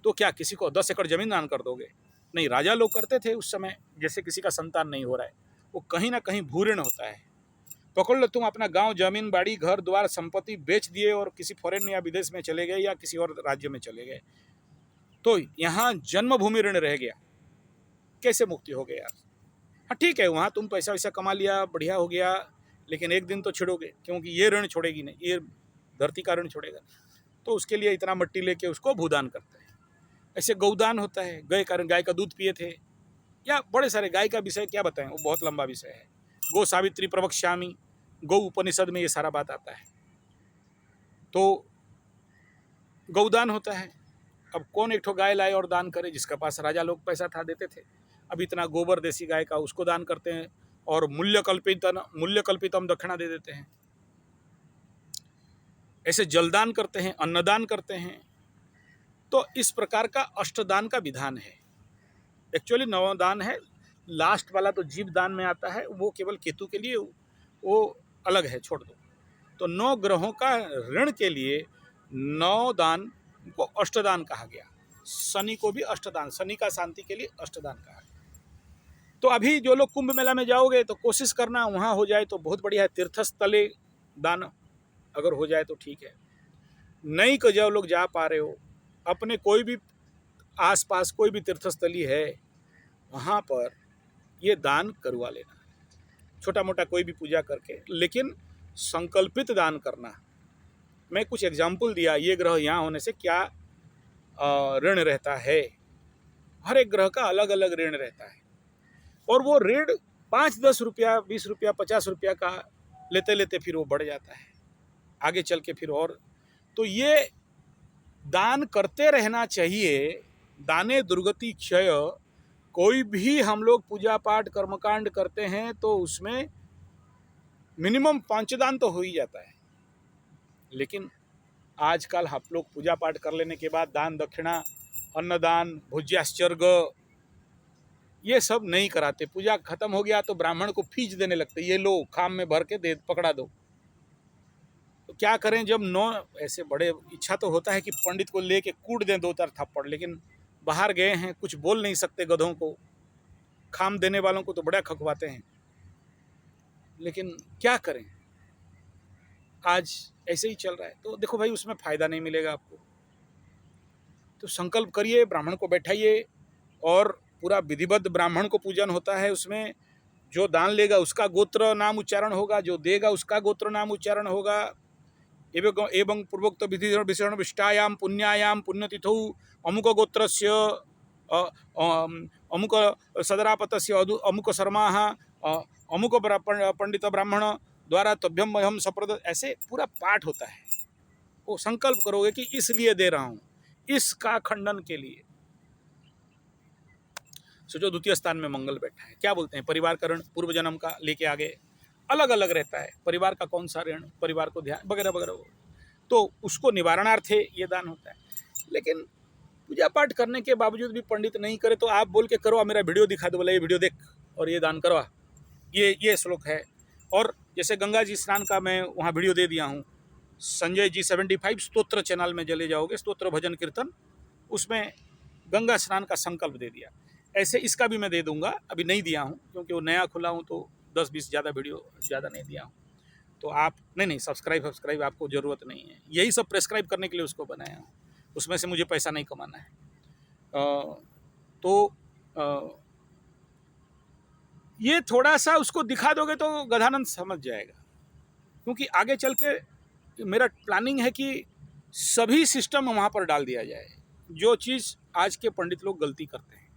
तो क्या किसी को 10 एकड़ जमीन दान कर दोगे? नहीं, राजा लोग करते थे उस समय। जैसे किसी का संतान नहीं हो रहा है, वो कहीं ना कहीं भू ऋण होता है। पकड़ लो तुम अपना गांव, जमीन बाड़ी, घर द्वार, संपत्ति बेच दिए और किसी फॉरेन या विदेश में चले गए या किसी और राज्य में चले गए, तो यहाँ जन्मभूमि ऋण रह गया, कैसे मुक्ति हो गया? हाँ ठीक है, वहाँ तुम पैसा वैसा कमा लिया, बढ़िया हो गया, लेकिन एक दिन तो छोड़ोगे, क्योंकि ये ऋण छोड़ेगी नहीं, ये धरती का ऋण छोड़ेगा। तो उसके लिए इतना मिट्टी लेके उसको भूदान करते हैं। ऐसे गौदान होता है, गाय का दूध पिए थे, या बड़े सारे, गाय का विषय क्या बताएं, वो बहुत लंबा विषय है। गो सावित्री प्रवक्ष्यामि, गौ उपनिषद में ये सारा बात आता है। तो गौदान होता है। अब कौन एक ठो गाय लाए और दान करे? जिसके पास राजा लोग पैसा था देते थे। अब इतना गोबर देसी गाय का, उसको दान करते हैं, और मूल्य कल्पितम दक्षिणा दे देते हैं। ऐसे जलदान करते हैं, अन्नदान करते हैं। तो इस प्रकार का अष्टदान का विधान है। एक्चुअली 9 दान है, लास्ट वाला तो जीव दान में आता है, वो केवल केतु के लिए, वो अलग है, छोड़ दो। तो 9 ग्रहों का ऋण के लिए 9 दान को अष्टदान कहा गया। शनि को भी अष्टदान, शनि का शांति के लिए अष्टदान कहा गया। तो अभी जो लोग कुंभ मेला में जाओगे तो कोशिश करना वहाँ हो जाए तो बहुत बढ़िया है। तीर्थस्थले दान अगर हो जाए तो ठीक है। नहीं को जो लोग जा पा रहे हो, अपने कोई भी आसपास कोई भी तीर्थस्थली है, वहाँ पर ये दान करवा लेना, छोटा मोटा कोई भी पूजा करके, लेकिन संकल्पित दान करना। मैं कुछ एग्जाम्पल दिया, ये ग्रह यहाँ होने से क्या ऋण रहता है। हर एक ग्रह का अलग अलग ऋण रहता है, और वो ऋण 5-10 रुपया, 20 रुपया, 50 रुपया का लेते लेते फिर वो बढ़ जाता है आगे चल के फिर। और तो ये दान करते रहना चाहिए। दाने दुर्गति क्षय। कोई भी हम लोग पूजा पाठ कर्मकांड करते हैं तो उसमें मिनिमम पंचदान तो हो ही जाता है, लेकिन आजकल हम लोग पूजा पाठ कर लेने के बाद दान दक्षिणा, अन्नदान, भोज्याश्चर्ग ये सब नहीं कराते। पूजा खत्म हो गया तो ब्राह्मण को फीस देने लगते, ये लो खाम में भर के दे पकड़ा दो। तो क्या करें, जब ऐसे बड़े इच्छा तो होता है कि पंडित को लेके कूट दें 2-4 थप्पड़, लेकिन बाहर गए हैं, कुछ बोल नहीं सकते गधों को। खाम देने वालों को तो बड़ा खकवाते हैं, लेकिन क्या करें, आज ऐसे ही चल रहा है। तो देखो भाई, उसमें फ़ायदा नहीं मिलेगा आपको। तो संकल्प करिए, ब्राह्मण को बैठाइए, और पूरा विधिवत ब्राह्मण को पूजन होता है। उसमें जो दान लेगा उसका गोत्र नाम उच्चारण होगा, जो देगा उसका गोत्र नाम उच्चारण होगा। एवं पूर्वोक्त विधि विषण विष्टायाम पुण्यायाम पुण्यतिथौ अमुक गोत्रस्य अमुक सदरापतस्य अमुक शर्माः अमुक पंडित ब्राह्मण द्वारा तभ्यम मह्यम सप्रद, ऐसे पूरा पाठ होता है। वो संकल्प करोगे कि इसलिए दे रहा हूँ, इसका खंडन के लिए। सोचो, द्वितीय स्थान में मंगल बैठा है, क्या बोलते हैं, परिवार का ऋण पूर्व जन्म का लेके आगे अलग अलग रहता है। परिवार का कौन सा ऋण, परिवार को ध्यान वगैरह वगैरह, तो उसको निवारणार्थे ये दान होता है। लेकिन पूजा पाठ करने के बावजूद भी पंडित नहीं करे तो आप बोल के करो, मेरा वीडियो दिखा दो, बोला ये वीडियो देख और ये दान करवा, ये श्लोक है। और जैसे गंगा जी स्नान का मैं वहाँ वीडियो दे दिया हूँ, संजय जी 75 स्तोत्र चैनल में चले जाओगे, स्तोत्र भजन कीर्तन, उसमें गंगा स्नान का संकल्प दे दिया। ऐसे इसका भी मैं दे दूंगा, अभी नहीं दिया हूँ क्योंकि वो नया खुला हूँ, तो 10-20 ज़्यादा वीडियो ज़्यादा नहीं दिया हूँ। तो आप नहीं सब्सक्राइब आपको ज़रूरत नहीं है, यही सब प्रेस्क्राइब करने के लिए उसको बनाया हूँ, उसमें से मुझे पैसा नहीं कमाना है। ये थोड़ा सा उसको दिखा दोगे तो गधानंद समझ जाएगा, क्योंकि आगे चल के मेरा प्लानिंग है कि सभी सिस्टम वहाँ पर डाल दिया जाए, जो चीज़ आज के पंडित लोग गलती करते हैं।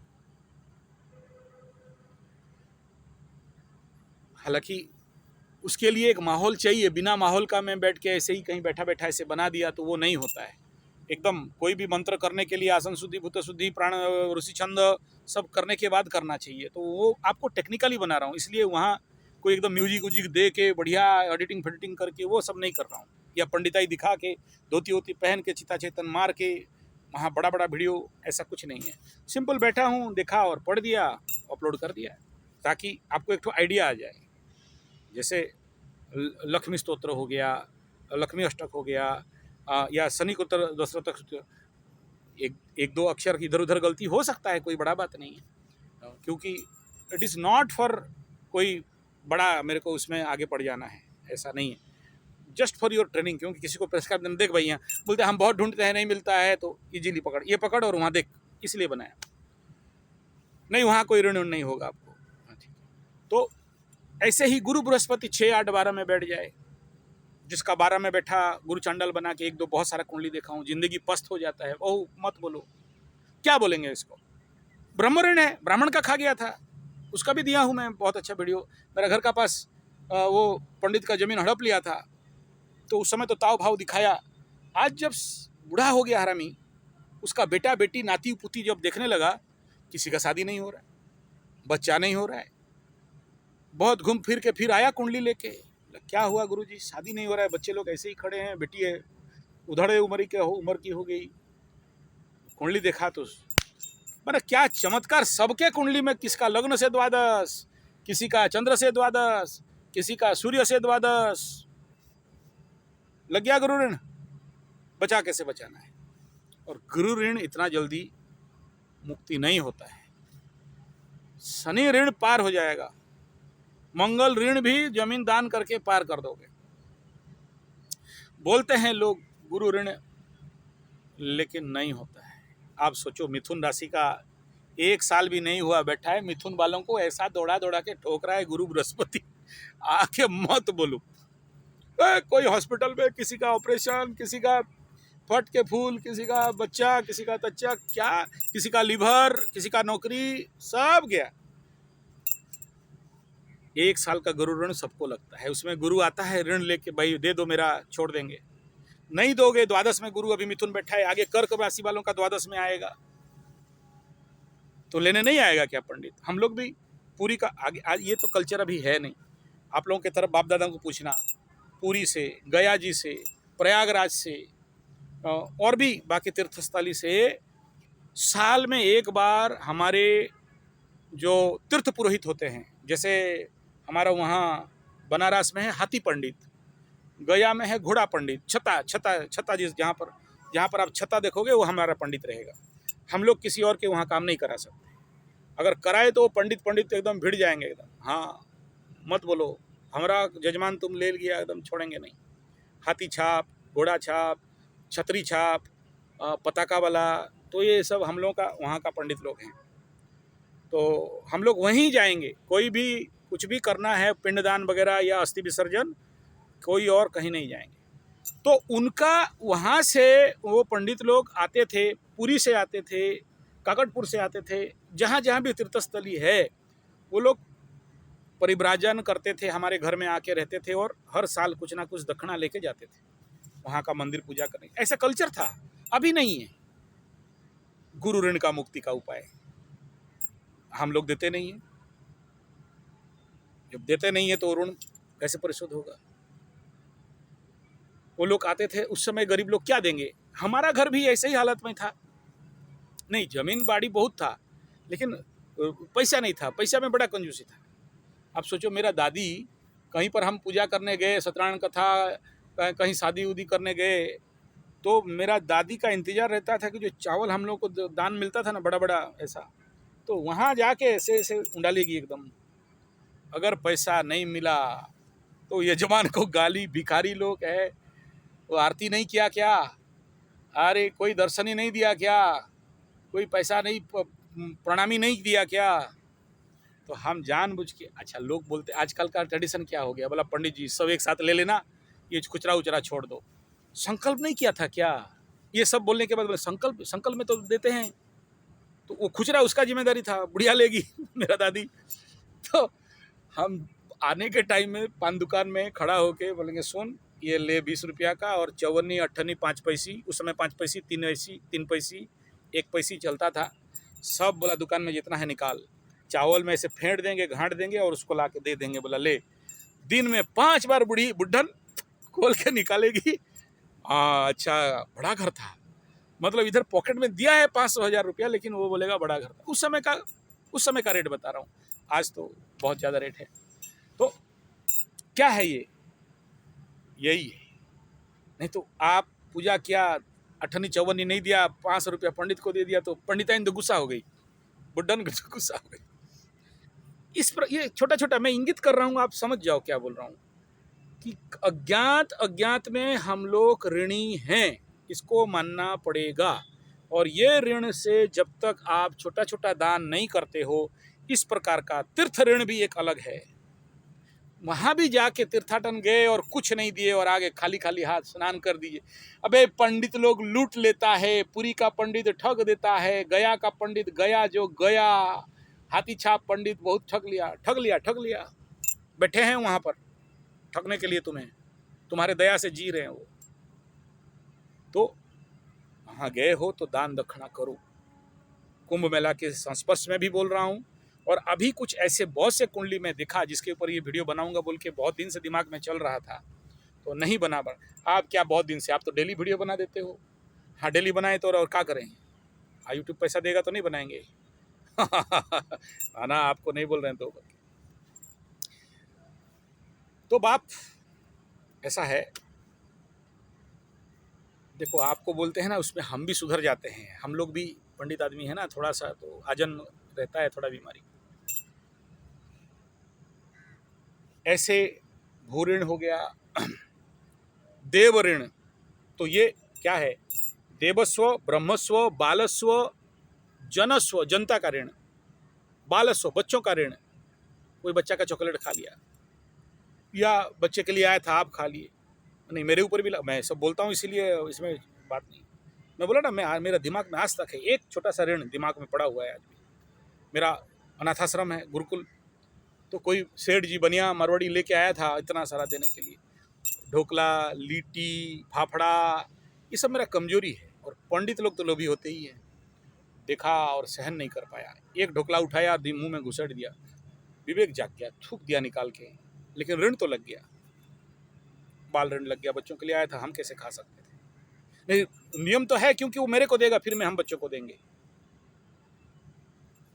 हालांकि उसके लिए एक माहौल चाहिए, बिना माहौल का मैं बैठ के ऐसे ही कहीं बैठा बैठा ऐसे बना दिया तो वो नहीं होता है। एकदम कोई भी मंत्र करने के लिए आसन शुद्धि, भूत शुद्धि, प्राण, ऋषि छंद सब करने के बाद करना चाहिए। तो वो आपको टेक्निकली बना रहा हूँ, इसलिए वहाँ कोई एकदम म्यूजिक व्यूजिक दे के बढ़िया एडिटिंग फेडिटिंग करके वो सब नहीं कर रहा हूँ, या पंडिताई दिखा के धोती वोती पहन के चिता चेतन मार के वहाँ बड़ा बड़ा वीडियो, ऐसा कुछ नहीं है। सिंपल बैठा हूँ, देखा और पढ़ दिया, अपलोड कर दिया, ताकि आपको एक तो आइडिया आ जाए। जैसे लक्ष्मी स्तोत्र हो गया, लक्ष्मी अष्टक हो गया, या शनि को दशरथ, एक दो अक्षर इधर उधर गलती हो सकता है, कोई बड़ा बात नहीं है, क्योंकि इट इज़ नॉट फॉर कोई बड़ा मेरे को उसमें आगे पड़ जाना है, ऐसा नहीं है, जस्ट फॉर योर ट्रेनिंग। क्योंकि किसी को प्रेस्क्राइब देख भाई, यहाँ बोलते हैं हम बहुत ढूंढते हैं नहीं मिलता है, तो इजीली पकड़, ये पकड़ और वहाँ देख, इसलिए बनाया नहीं, वहाँ कोई ऋण नहीं होगा आपको। तो ऐसे ही गुरु बृहस्पति 6, 8, 12 में बैठ जाए, जिसका 12 में बैठा गुरु चांडल बना के 1-2 बहुत सारा कुंडली देखा हूँ, जिंदगी पस्त हो जाता है। ओह मत बोलो, क्या बोलेंगे इसको, ब्रह्म ऋण है, ब्राह्मण का खा गया था, उसका भी दिया हूँ मैं बहुत अच्छा वीडियो। मेरा घर का पास वो पंडित का जमीन हड़प लिया था, तो उस समय तो ताव भाव दिखाया। आज जब बूढ़ा हो गया हरामी, उसका बेटा बेटी नाती पुती जब देखने लगा, किसी का शादी नहीं हो रहा है, बच्चा नहीं हो रहा है, बहुत घूम फिर के फिर आया कुंडली लेके, क्या हुआ गुरुजी, शादी नहीं हो रहा है, बच्चे लोग ऐसे ही खड़े हैं, बेटी है उधड़े उम्र की हो गई। कुंडली देखा तो मैंने क्या चमत्कार, सबके कुंडली में किसका लग्न से द्वादश, किसी का चंद्र से द्वादश, किसी का सूर्य से द्वादश, लग गया गुरु ऋण। बचा कैसे बचाना है, और गुरु ऋण इतना जल्दी मुक्ति नहीं होता है। शनि ऋण पार हो जाएगा, मंगल ऋण भी जमीन दान करके पार कर दोगे। बोलते हैं लोग गुरु ऋण, लेकिन नहीं होता है। आप सोचो, मिथुन राशि का 1 साल भी नहीं हुआ बैठा है, मिथुन वालों को ऐसा दौड़ा दौड़ा के ठोक रहा है गुरु बृहस्पति, आके मत बोलो। कोई हॉस्पिटल में किसी का ऑपरेशन, किसी का फट के फूल, किसी का बच्चा, किसी का तच्चा, क्या किसी का लिवर, किसी का नौकरी, सब गया। 1 साल का गुरु ऋण सबको लगता है। उसमें गुरु आता है ऋण लेके, भाई दे दो मेरा, छोड़ देंगे। नहीं दोगे, द्वादश में गुरु अभी मिथुन बैठा है, आगे कर्क राशि वालों का द्वादश में आएगा, तो लेने नहीं आएगा क्या पंडित? हम लोग भी पूरी का आगे, ये तो कल्चर अभी है नहीं। आप लोगों की तरफ बाप दादा को पूछना, पुरी से, गया जी से, प्रयागराज से और भी बाकी तीर्थस्थली से साल में एक बार हमारे जो तीर्थ पुरोहित होते हैं, जैसे हमारा वहाँ बनारस में है हाथी पंडित, गया में है घोड़ा पंडित, छता जिस जहाँ पर आप छता देखोगे वो हमारा पंडित रहेगा। हम लोग किसी और के वहाँ काम नहीं करा सकते। अगर कराए तो पंडित एकदम भिड़ जाएंगे एकदम, हाँ मत बोलो, हमारा जजमान तुम ले लिया, एकदम छोड़ेंगे नहीं। हाथी छाप, घोड़ा छाप, छतरी छाप, पताका वाला, तो ये सब हम लोग का वहाँ का पंडित लोग हैं। तो हम लोग वहीं जाएंगे, कोई भी कुछ भी करना है, पिंडदान वगैरह या अस्थि विसर्जन, कोई और कहीं नहीं जाएंगे। तो उनका वहाँ से वो पंडित लोग आते थे, पुरी से आते थे, काकटपुर से आते थे, जहाँ जहाँ भी तीर्थस्थली है वो लोग परिव्राजन करते थे, हमारे घर में आके रहते थे और हर साल कुछ ना कुछ दक्षिणा लेके जाते थे वहाँ का मंदिर पूजा करने। ऐसा कल्चर था, अभी नहीं है। गुरु ऋण का मुक्ति का उपाय हम लोग देते नहीं है। जब देते नहीं है तो ऋण कैसे परिशोध होगा? वो लोग आते थे उस समय, गरीब लोग क्या देंगे? हमारा घर भी ऐसे ही हालत में था, नहीं जमीन बाड़ी बहुत था लेकिन पैसा नहीं था, पैसा में बड़ा कंजूसी था। अब सोचो, मेरा दादी कहीं पर हम पूजा करने गए, सत्यनारायण कथा, कहीं शादी उदी करने गए, तो मेरा दादी का इंतजार रहता था कि जो चावल हम लोग को दान मिलता था ना, बड़ा बड़ा ऐसा, तो वहाँ जाके ऐसे ऐसे उंडालेगी एकदम। अगर पैसा नहीं मिला तो यजमान को गाली, भिखारी लोग है, वो आरती नहीं किया क्या? अरे कोई दर्शन ही नहीं दिया क्या? कोई पैसा नहीं, प्रणामी नहीं दिया क्या? तो हम जानबूझ के, अच्छा लोग बोलते आजकल का ट्रेडिशन क्या हो गया, बोला पंडित जी सब एक साथ ले लेना, ये खुचरा उचरा छोड़ दो। संकल्प नहीं किया था क्या? ये सब बोलने के बाद संकल्प में तो देते हैं, तो वो खुचरा उसका जिम्मेदारी था, बुढ़िया लेगी मेरा दादी। तो हम आने के टाइम में पान दुकान में खड़ा होके बोलेंगे, सुन ये ले 20 रुपया का, और चौवन्नी अट्ठन्नी 5 पैसी, उस समय 5 पैसी, 3 पैसी, 1 पैसी चलता था, सब बोला दुकान में जितना है निकाल। चावल में ऐसे फेंट देंगे, घाट देंगे और उसको ला के दे देंगे, बोला ले। दिन में 5 बार बुढ़न खोल के निकालेगी। अच्छा बड़ा घर था, मतलब इधर पॉकेट में दिया है 500,000 रुपया, लेकिन वो बोलेगा बड़ा घर था। उस समय का रेट बता रहा हूँ, आज तो बहुत ज़्यादा रेट है। तो क्या है ये? यही है। नहीं तो आप पूजा किया, अठन्नी चौवन्नी नहीं दिया, 500 रुपया पंडित को दे दिया, तो पंडिताइन तो गुस्सा हो गई, बुड्ढन गुस्सा हो गई। इस पर ये छोटा छोटा मैं इंगित कर रहा हूँ, आप समझ जाओ क्या बोल रहा हूँ, कि अज्ञात में हम लोग ऋणी हैं, इसको मानना पड़ेगा। और ये ऋण से जब तक आप छोटा छोटा दान नहीं करते हो, इस प्रकार का तीर्थ ऋण भी एक अलग है। वहाँ भी जाके तीर्थाटन गए और कुछ नहीं दिए और आगे खाली खाली हाथ स्नान कर दीजिए। अबे पंडित लोग लूट लेता है, पुरी का पंडित ठग देता है, गया का पंडित गया, हाथी छाप पंडित बहुत ठग लिया। बैठे हैं वहाँ पर ठगने के लिए, तुम्हारे दया से जी रहे हैं वो। तो वहाँ गए हो तो दान दक्षिणा करो। कुंभ मेला के संस्पर्श में भी बोल रहा हूँ, और अभी कुछ ऐसे बहुत से कुंडली में दिखा जिसके ऊपर ये वीडियो बनाऊंगा बोल के बहुत दिन से दिमाग में चल रहा था, तो नहीं बना। आप क्या बहुत दिन से, आप तो डेली वीडियो बना देते हो। हाँ डेली बनाए तो और क्या करें, यूट्यूब पैसा देगा तो नहीं बनाएंगे ना, आपको नहीं बोल रहे हैं तो बाप ऐसा है। देखो आपको बोलते हैं ना, उसमें हम भी सुधर जाते हैं, हम लोग भी पंडित आदमी है ना, थोड़ा सा तो आजन रहता है, थोड़ा बीमारी। ऐसे भू ऋण हो गया, देव ऋण, तो ये क्या है? देवस्व, ब्रह्मस्व, बालस्व, जनस्व, जनता का ऋण। बालस्व, बच्चों का ऋण, कोई बच्चा का चॉकलेट खा लिया, या बच्चे के लिए आया था आप खा लिए, नहीं, मेरे ऊपर भी मैं सब बोलता हूँ इसीलिए इसमें बात नहीं। मैं बोला ना, मेरा दिमाग में आज तक है, एक छोटा सा ऋण दिमाग में पड़ा हुआ है आज भी। मेरा अनाथाश्रम है, गुरुकुल, तो कोई सेठ जी बनिया मारवाड़ी लेके आया था इतना सारा देने के लिए, ढोकला, लिट्टी, फाफड़ा, ये सब मेरा कमजोरी है। और पंडित लोग तो लोभी होते ही हैं। देखा और सहन नहीं कर पाया, एक ढोकला उठाया, मुंह में घुसट दिया, विवेक जाग गया, थूक दिया निकाल के, लेकिन ऋण तो लग गया, बाल ऋण लग गया। बच्चों के लिए आया था, हम कैसे खा सकते थे? नहीं, नियम तो है, क्योंकि वो मेरे को देगा, फिर हम बच्चों को देंगे,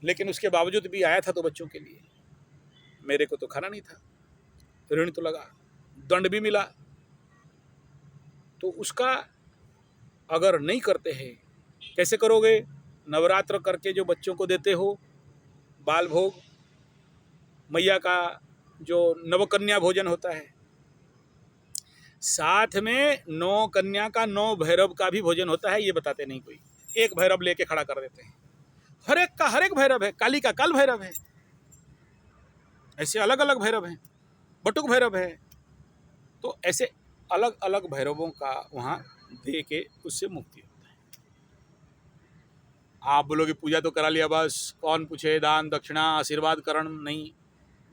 लेकिन उसके बावजूद भी आया था तो बच्चों के लिए, मेरे को तो खाना नहीं था। ऋण तो लगा, दंड भी मिला। तो उसका अगर नहीं करते हैं, कैसे करोगे? नवरात्र करके जो बच्चों को देते हो, बाल भोग, मैया का जो नवकन्या भोजन होता है, साथ में 9 कन्या का 9 भैरव का भी भोजन होता है, ये बताते नहीं कोई। एक भैरव लेके खड़ा कर देते हैं, हर एक का हर एक भैरव है, काली का काल भैरव है, ऐसे अलग अलग भैरव हैं, बटुक भैरव है। तो ऐसे अलग अलग भैरवों का वहाँ दे के उससे मुक्ति होता है। आप बोलोगे पूजा तो करा लिया बस, कौन पूछे दान दक्षिणा आशीर्वाद करण? नहीं,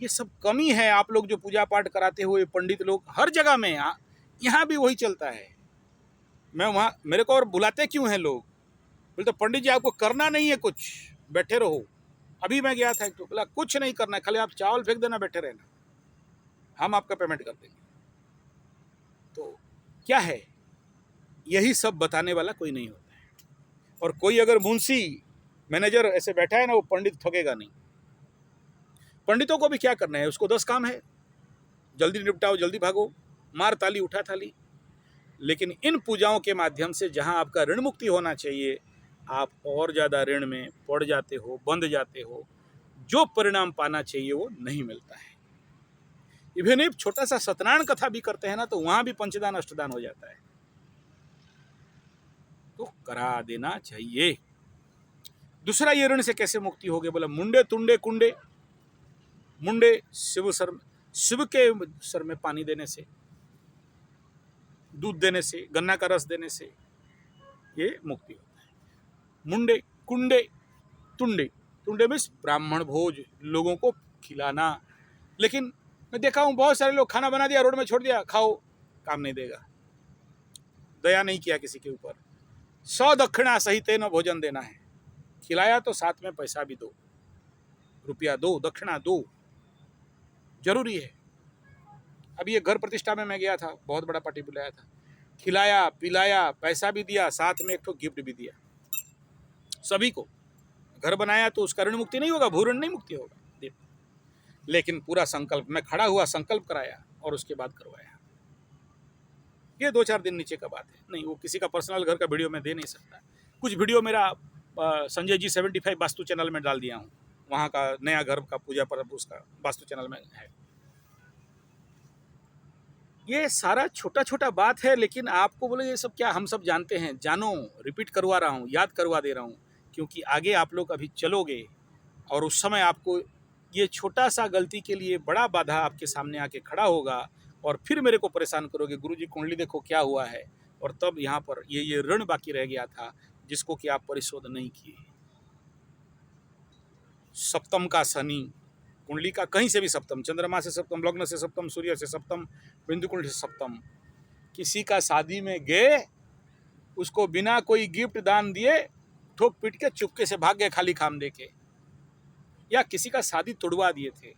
ये सब कमी है। आप लोग जो पूजा पाठ कराते हुए पंडित लोग हर जगह में, यहाँ भी वही चलता है। मैं वहाँ, मेरे को और बुलाते क्यों हैं लोग? बोले तो पंडित जी आपको करना नहीं है कुछ, बैठे रहो। अभी मैं गया था, एक तो बोला कुछ नहीं करना है, खाली आप चावल फेंक देना, बैठे रहना, हम आपका पेमेंट कर देंगे। तो क्या है, यही सब बताने वाला कोई नहीं होता है। और कोई अगर मुंशी मैनेजर ऐसे बैठा है ना, वो पंडित ठगेगा नहीं। पंडितों को भी क्या करना है, उसको 10 काम है, जल्दी निपटाओ, जल्दी भागो, मार ताली उठा थाली। लेकिन इन पूजाओं के माध्यम से जहां आपका ऋण मुक्ति होना चाहिए, आप और ज़्यादा ऋण में पड़ जाते हो, बंध जाते हो, जो परिणाम पाना चाहिए वो नहीं मिलता है। इवन एक छोटा सा सत्यनारायण कथा भी करते हैं ना, तो वहां भी पंचदान अष्टदान हो जाता है। तो करा देना चाहिए। दूसरा, ये ऋण से कैसे मुक्ति होगी? बोला मुंडे तुंडे कुंडे। मुंडे शिव के सर में पानी देने से, दूध देने से, गन्ना का रस देने से ये मुक्ति होता है। मुंडे कुंडे तुंडे, तुंडे में ब्राह्मण भोज, लोगों को खिलाना। लेकिन मैं देखा हूं बहुत सारे लोग खाना बना दिया, रोड में छोड़ दिया, खाओ, काम नहीं देगा, दया नहीं किया किसी के ऊपर। 100 दक्षिणा सहित न भोजन देना है, खिलाया तो साथ में पैसा भी दो, रुपया दो, दक्षिणा दो, जरूरी है। अभी ये घर प्रतिष्ठा में मैं गया था, बहुत बड़ा पार्टी बुलाया था, खिलाया पिलाया, पैसा भी दिया, साथ में एक तो गिफ्ट भी दिया सभी को। घर बनाया तो उसका ऋण मुक्ति नहीं होगा, भू ऋण नहीं मुक्ति होगा, लेकिन पूरा संकल्प, मैं खड़ा हुआ, संकल्प कराया और उसके बाद करवाया। ये 2-4 दिन नीचे का बात है, नहीं वो किसी का पर्सनल घर का वीडियो मैं दे नहीं सकता। कुछ वीडियो मेरा संजय जी 75 वास्तु चैनल में डाल दिया हूँ, वहाँ का नया घर का पूजा पर्व उसका वास्तु चैनल में है। ये सारा छोटा छोटा बात है, लेकिन आपको बोले ये सब क्या, हम सब जानते हैं। जानो, रिपीट करवा रहा हूँ, याद करवा दे रहा हूँ, क्योंकि आगे आप लोग अभी चलोगे और उस समय आपको ये छोटा सा गलती के लिए बड़ा बाधा आपके सामने आके खड़ा होगा और फिर मेरे को परेशान करोगे, गुरुजी कुंडली देखो क्या हुआ है, और तब यहाँ पर ये ऋण बाकी रह गया था जिसको कि आप परिशोध नहीं किए। सप्तम का शनि, कुंडली का कहीं से भी सप्तम, चंद्रमा से सप्तम, लग्न से सप्तम, सूर्य से सप्तम, बिंदु कुंडली से सप्तम। किसी का शादी में गए, उसको बिना कोई गिफ्ट दान दिए ठोक पीट के चुपके से भाग गए खाली खाम दे के, या किसी का शादी तोड़वा दिए थे,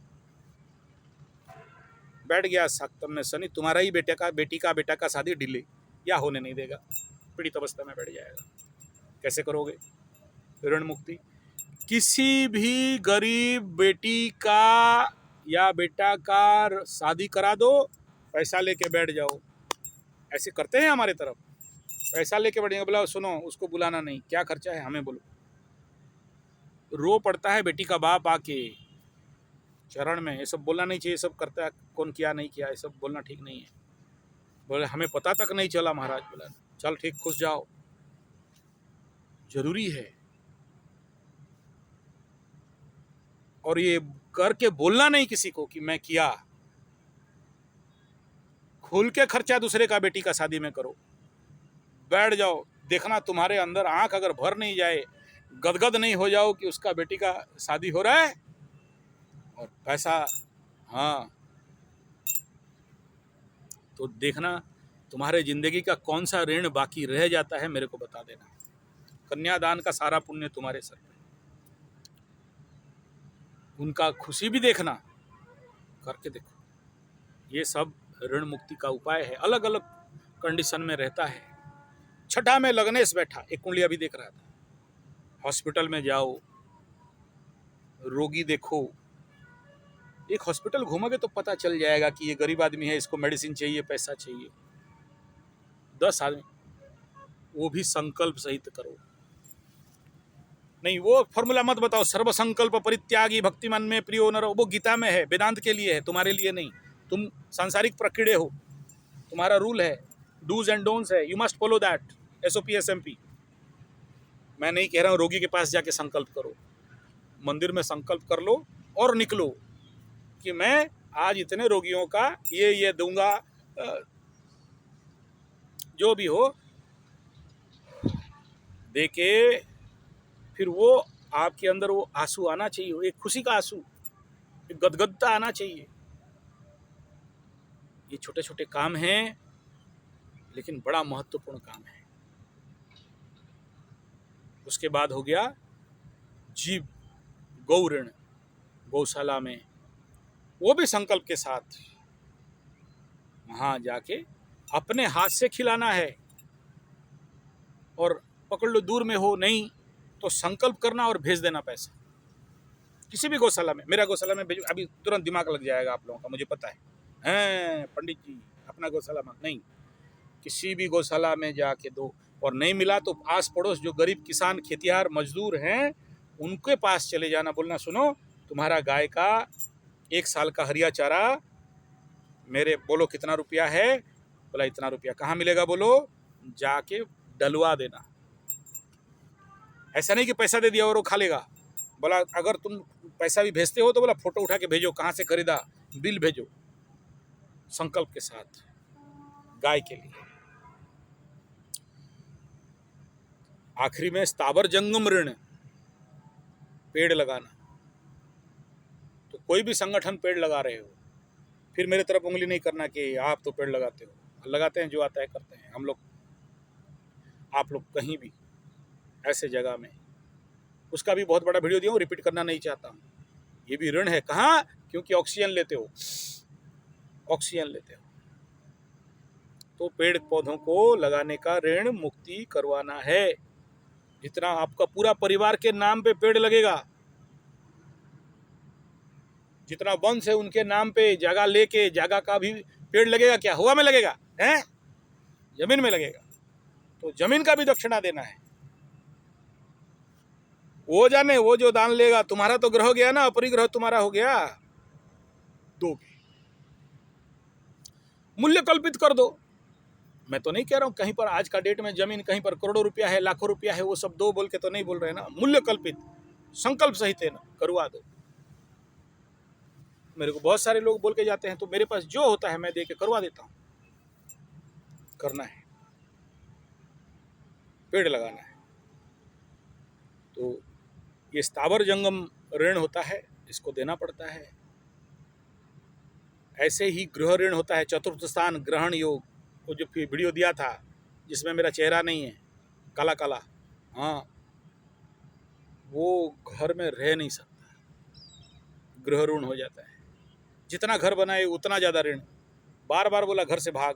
बैठ गया सप्तम में शनि, तुम्हारा ही बेटी का बेटा का शादी डिले या होने नहीं देगा, पीड़ित अवस्था में बैठ जाएगा। कैसे करोगे ऋण मुक्ति? किसी भी गरीब बेटी का या बेटा का शादी करा दो, पैसा लेके बैठ जाओ। ऐसे करते हैं हमारे तरफ, पैसा लेके बैठेंगे, बोला सुनो उसको बुलाना नहीं, क्या खर्चा है हमें बोलो। रो पड़ता है बेटी का बाप आके चरण में, ये सब बोलना नहीं चाहिए, सब करता है, कौन किया नहीं किया, ये सब बोलना ठीक नहीं है। बोले हमें पता तक नहीं चला महाराज। बोला चल ठीक, खुश जाओ, जरूरी है। और ये करके बोलना नहीं किसी को कि मैं किया, खुल के खर्चा दूसरे का बेटी का शादी में करो, बैठ जाओ, देखना तुम्हारे अंदर आंख अगर भर नहीं जाए, गदगद नहीं हो जाओ कि उसका बेटी का शादी हो रहा है और पैसा, हाँ, तो देखना तुम्हारे जिंदगी का कौन सा ऋण बाकी रह जाता है, मेरे को बता देना। कन्यादान का सारा पुण्य तुम्हारे सर पे, उनका खुशी भी देखना, करके देखो। ये सब ऋण मुक्ति का उपाय है, अलग अलग कंडीशन में रहता है। छठा में लगनेश बैठा, एक कुंडली अभी देख रहा था। हॉस्पिटल में जाओ, रोगी देखो, एक हॉस्पिटल घूमोगे तो पता चल जाएगा कि ये गरीब आदमी है, इसको मेडिसिन चाहिए, पैसा चाहिए। 10 आदमी, वो भी संकल्प सहित करो। नहीं वो फॉर्मूला मत बताओ, सर्व संकल्प परित्यागी भक्तिमान में प्रियो न रहो, वो गीता में है, वेदांत के लिए है, तुम्हारे लिए नहीं। तुम सांसारिक प्रकीड़े हो, तुम्हारा रूल है, डूज एंड डोंट्स है, you must follow that, SOP SMP। मैं नहीं कह रहा हूँ रोगी के पास जाके संकल्प करो, मंदिर में संकल्प कर लो और निकलो कि मैं आज इतने रोगियों का ये दूंगा, जो भी हो देके, फिर वो आपके अंदर वो आंसू आना चाहिए, एक खुशी का आंसू, एक गदगदता आना चाहिए। ये छोटे छोटे काम हैं लेकिन बड़ा महत्वपूर्ण काम है। उसके बाद हो गया जीव गौ ऋण, गौशाला में, वो भी संकल्प के साथ वहां जाके अपने हाथ से खिलाना है। और पकड़ लो दूर में हो नहीं तो संकल्प करना और भेज देना पैसा, किसी भी गौशाला में। मेरा गौशाला में भेजो, अभी तुरंत दिमाग लग जाएगा आप लोगों का, मुझे पता है पंडित जी अपना गौशाला में नहीं, किसी भी गौशाला में जाके दो। और नहीं मिला तो आस पड़ोस जो गरीब किसान खेतिहार मजदूर हैं उनके पास चले जाना, बोलना सुनो तुम्हारा गाय का 1 साल का हरिया चारा मेरे, बोलो कितना रुपया है, बोला इतना रुपया, कहाँ मिलेगा बोलो, जाके डलवा देना। ऐसा नहीं कि पैसा दे दिया और वो खा लेगा। बोला अगर तुम पैसा भी भेजते हो तो बोला फोटो उठा के भेजो, कहाँ से खरीदा, बिल भेजो, संकल्प के साथ गाय के लिए। आखिरी में स्थावर जंगम ऋण, पेड़ लगाना। तो कोई भी संगठन पेड़ लगा रहे हो, फिर मेरे तरफ उंगली नहीं करना कि आप तो पेड़ लगाते हो। लगाते हैं, जो आता है करते हैं हम लोग। आप लोग कहीं भी ऐसे जगह में, उसका भी बहुत बड़ा वीडियो दिया हूँ, रिपीट करना नहीं चाहता हूँ। ये भी ऋण है, कहाँ, क्योंकि ऑक्सीजन लेते हो, ऑक्सीजन लेते हो तो पेड़ पौधों को लगाने का ऋण मुक्ति करवाना है। जितना आपका पूरा परिवार के नाम पे पेड़ लगेगा, जितना वंश है उनके नाम पे जगह लेके, जगह का भी पेड़ लगेगा, क्या हवा में लगेगा, हैं, जमीन में लगेगा, तो जमीन का भी दक्षिणा देना है। वो जाने वो जो दान लेगा, तुम्हारा तो ग्रह गया ना, अपरिग्रह तुम्हारा हो गया, दोगे। मूल्य कल्पित कर दो। मैं तो नहीं कह रहा हूं कहीं पर आज का डेट में जमीन कहीं पर करोड़ों रुपया है, लाखों रुपया है, वो सब दो बोल के तो नहीं बोल रहे ना। मूल्य कल्पित, संकल्प सहित है ना, करवा दो। मेरे को बहुत सारे लोग बोल के जाते हैं, तो मेरे पास जो होता है मैं दे के करवा देता हूं। करना है, पेड़ लगाना है। तो ये स्थावर जंगम ऋण होता है, इसको देना पड़ता है। ऐसे ही गृह ऋण होता है, चतुर्थ स्थान ग्रहण योग, वो जो वीडियो दिया था जिसमें मेरा चेहरा नहीं है, काला काला, हाँ, वो घर में रह नहीं सकता, गृह ऋण हो जाता है। जितना घर बनाए उतना ज़्यादा ऋण, बार बार बोला घर से भाग।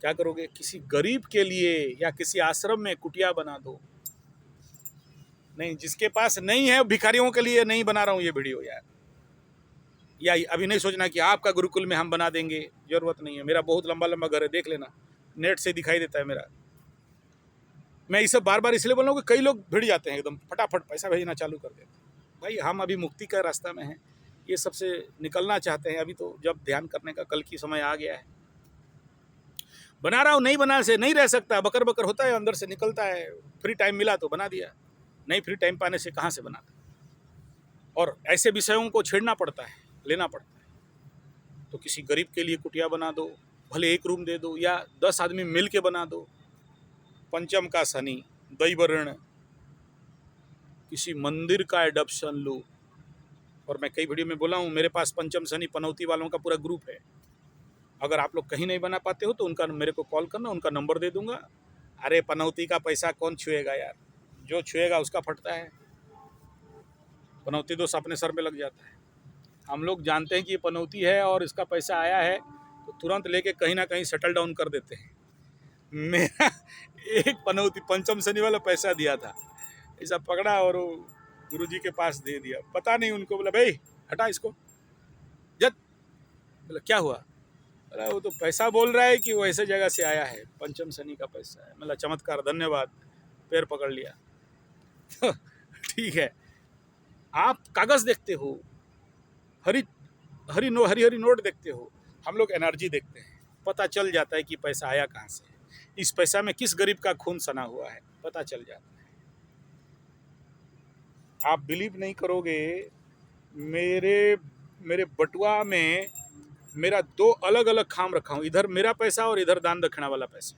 क्या करोगे, किसी गरीब के लिए या किसी आश्रम में कुटिया बना दो। नहीं, जिसके पास नहीं है भिखारियों के लिए नहीं बना रहा हूँ ये वीडियो यार। या अभी नहीं सोचना कि आपका गुरुकुल में हम बना देंगे, जरूरत नहीं है। मेरा बहुत लंबा लंबा घर है, देख लेना, नेट से दिखाई देता है मेरा। मैं इसे बार बार इसलिए बोल रहा हूँ कि कई लोग भिड़ जाते हैं, एकदम फटाफट पैसा भेजना चालू कर देते हैं। भाई हम अभी मुक्ति का रास्ता में हैं, ये सबसे निकलना चाहते हैं। अभी तो जब ध्यान करने का कल की समय आ गया है। बना रहा हूँ, नहीं बना से नहीं रह सकता, बकर बकर होता है, अंदर से निकलता है। फ्री टाइम मिला तो बना दिया, नहीं फ्री टाइम पाने से कहाँ से बनाता। और ऐसे विषयों को छेड़ना पड़ता है, लेना पड़ता है। तो किसी गरीब के लिए कुटिया बना दो, भले एक रूम दे दो या 10 आदमी मिल के बना दो। पंचम का शनि, दैवऋण, किसी मंदिर का एडॉप्शन लो। और मैं कई वीडियो में बोला हूँ, मेरे पास पंचम शनि पनौती वालों का पूरा ग्रुप है। अगर आप लोग कहीं नहीं बना पाते हो तो उनका मेरे को कॉल करना, उनका नंबर दे दूंगा। अरे पनौती का पैसा कौन छुएगा यार, जो छुएगा उसका फटता है। पनौती दोष अपने सर पे लग जाता है। हम लोग जानते हैं कि ये पनौती है और इसका पैसा आया है तो तुरंत लेके कहीं ना कहीं सेटल डाउन कर देते हैं। मेरा एक पनौती पंचम शनि वाला पैसा दिया था, ऐसा पकड़ा और गुरुजी के पास दे दिया। पता नहीं उनको, बोला भाई हटा इसको, जब बोला क्या हुआ, बोला वो तो पैसा बोल रहा है कि वो ऐसे जगह से आया है, पंचम शनि का पैसा है। मतलब चमत्कार, धन्यवाद, पैर पकड़ लिया। तो ठीक है, आप कागज देखते हो, हरी हरी नोट देखते हो, हम लोग एनर्जी देखते हैं। पता चल जाता है कि पैसा आया कहाँ से, इस पैसा में किस गरीब का खून सना हुआ है, पता चल जाता है। आप बिलीव नहीं करोगे, मेरे बटुआ में मेरा 2 अलग अलग खाम रखा हूँ, इधर मेरा पैसा और इधर दान दक्षिणा वाला पैसा।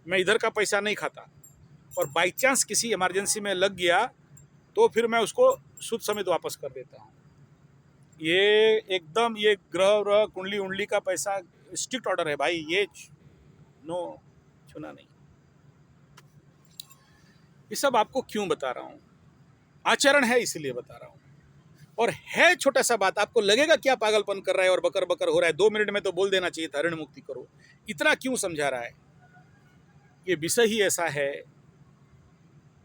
मैं इधर का पैसा नहीं खाता, और बाई चांस किसी इमरजेंसी में लग गया तो फिर मैं उसको सूद समेत वापस कर देता हूँ। ये एकदम, ये ग्रह कुंडली उंडली का पैसा स्ट्रिक्ट ऑर्डर है भाई, ये नो छूना नहीं। ये सब आपको क्यों बता रहा हूँ, आचरण है इसलिए बता रहा हूँ। और है छोटा सा बात, आपको लगेगा क्या पागलपन कर रहा है और बकर बकर हो रहा है, 2 मिनट में तो बोल देना चाहिए था ऋण मुक्ति करो, इतना क्यों समझा रहा है। ये विषय ही ऐसा है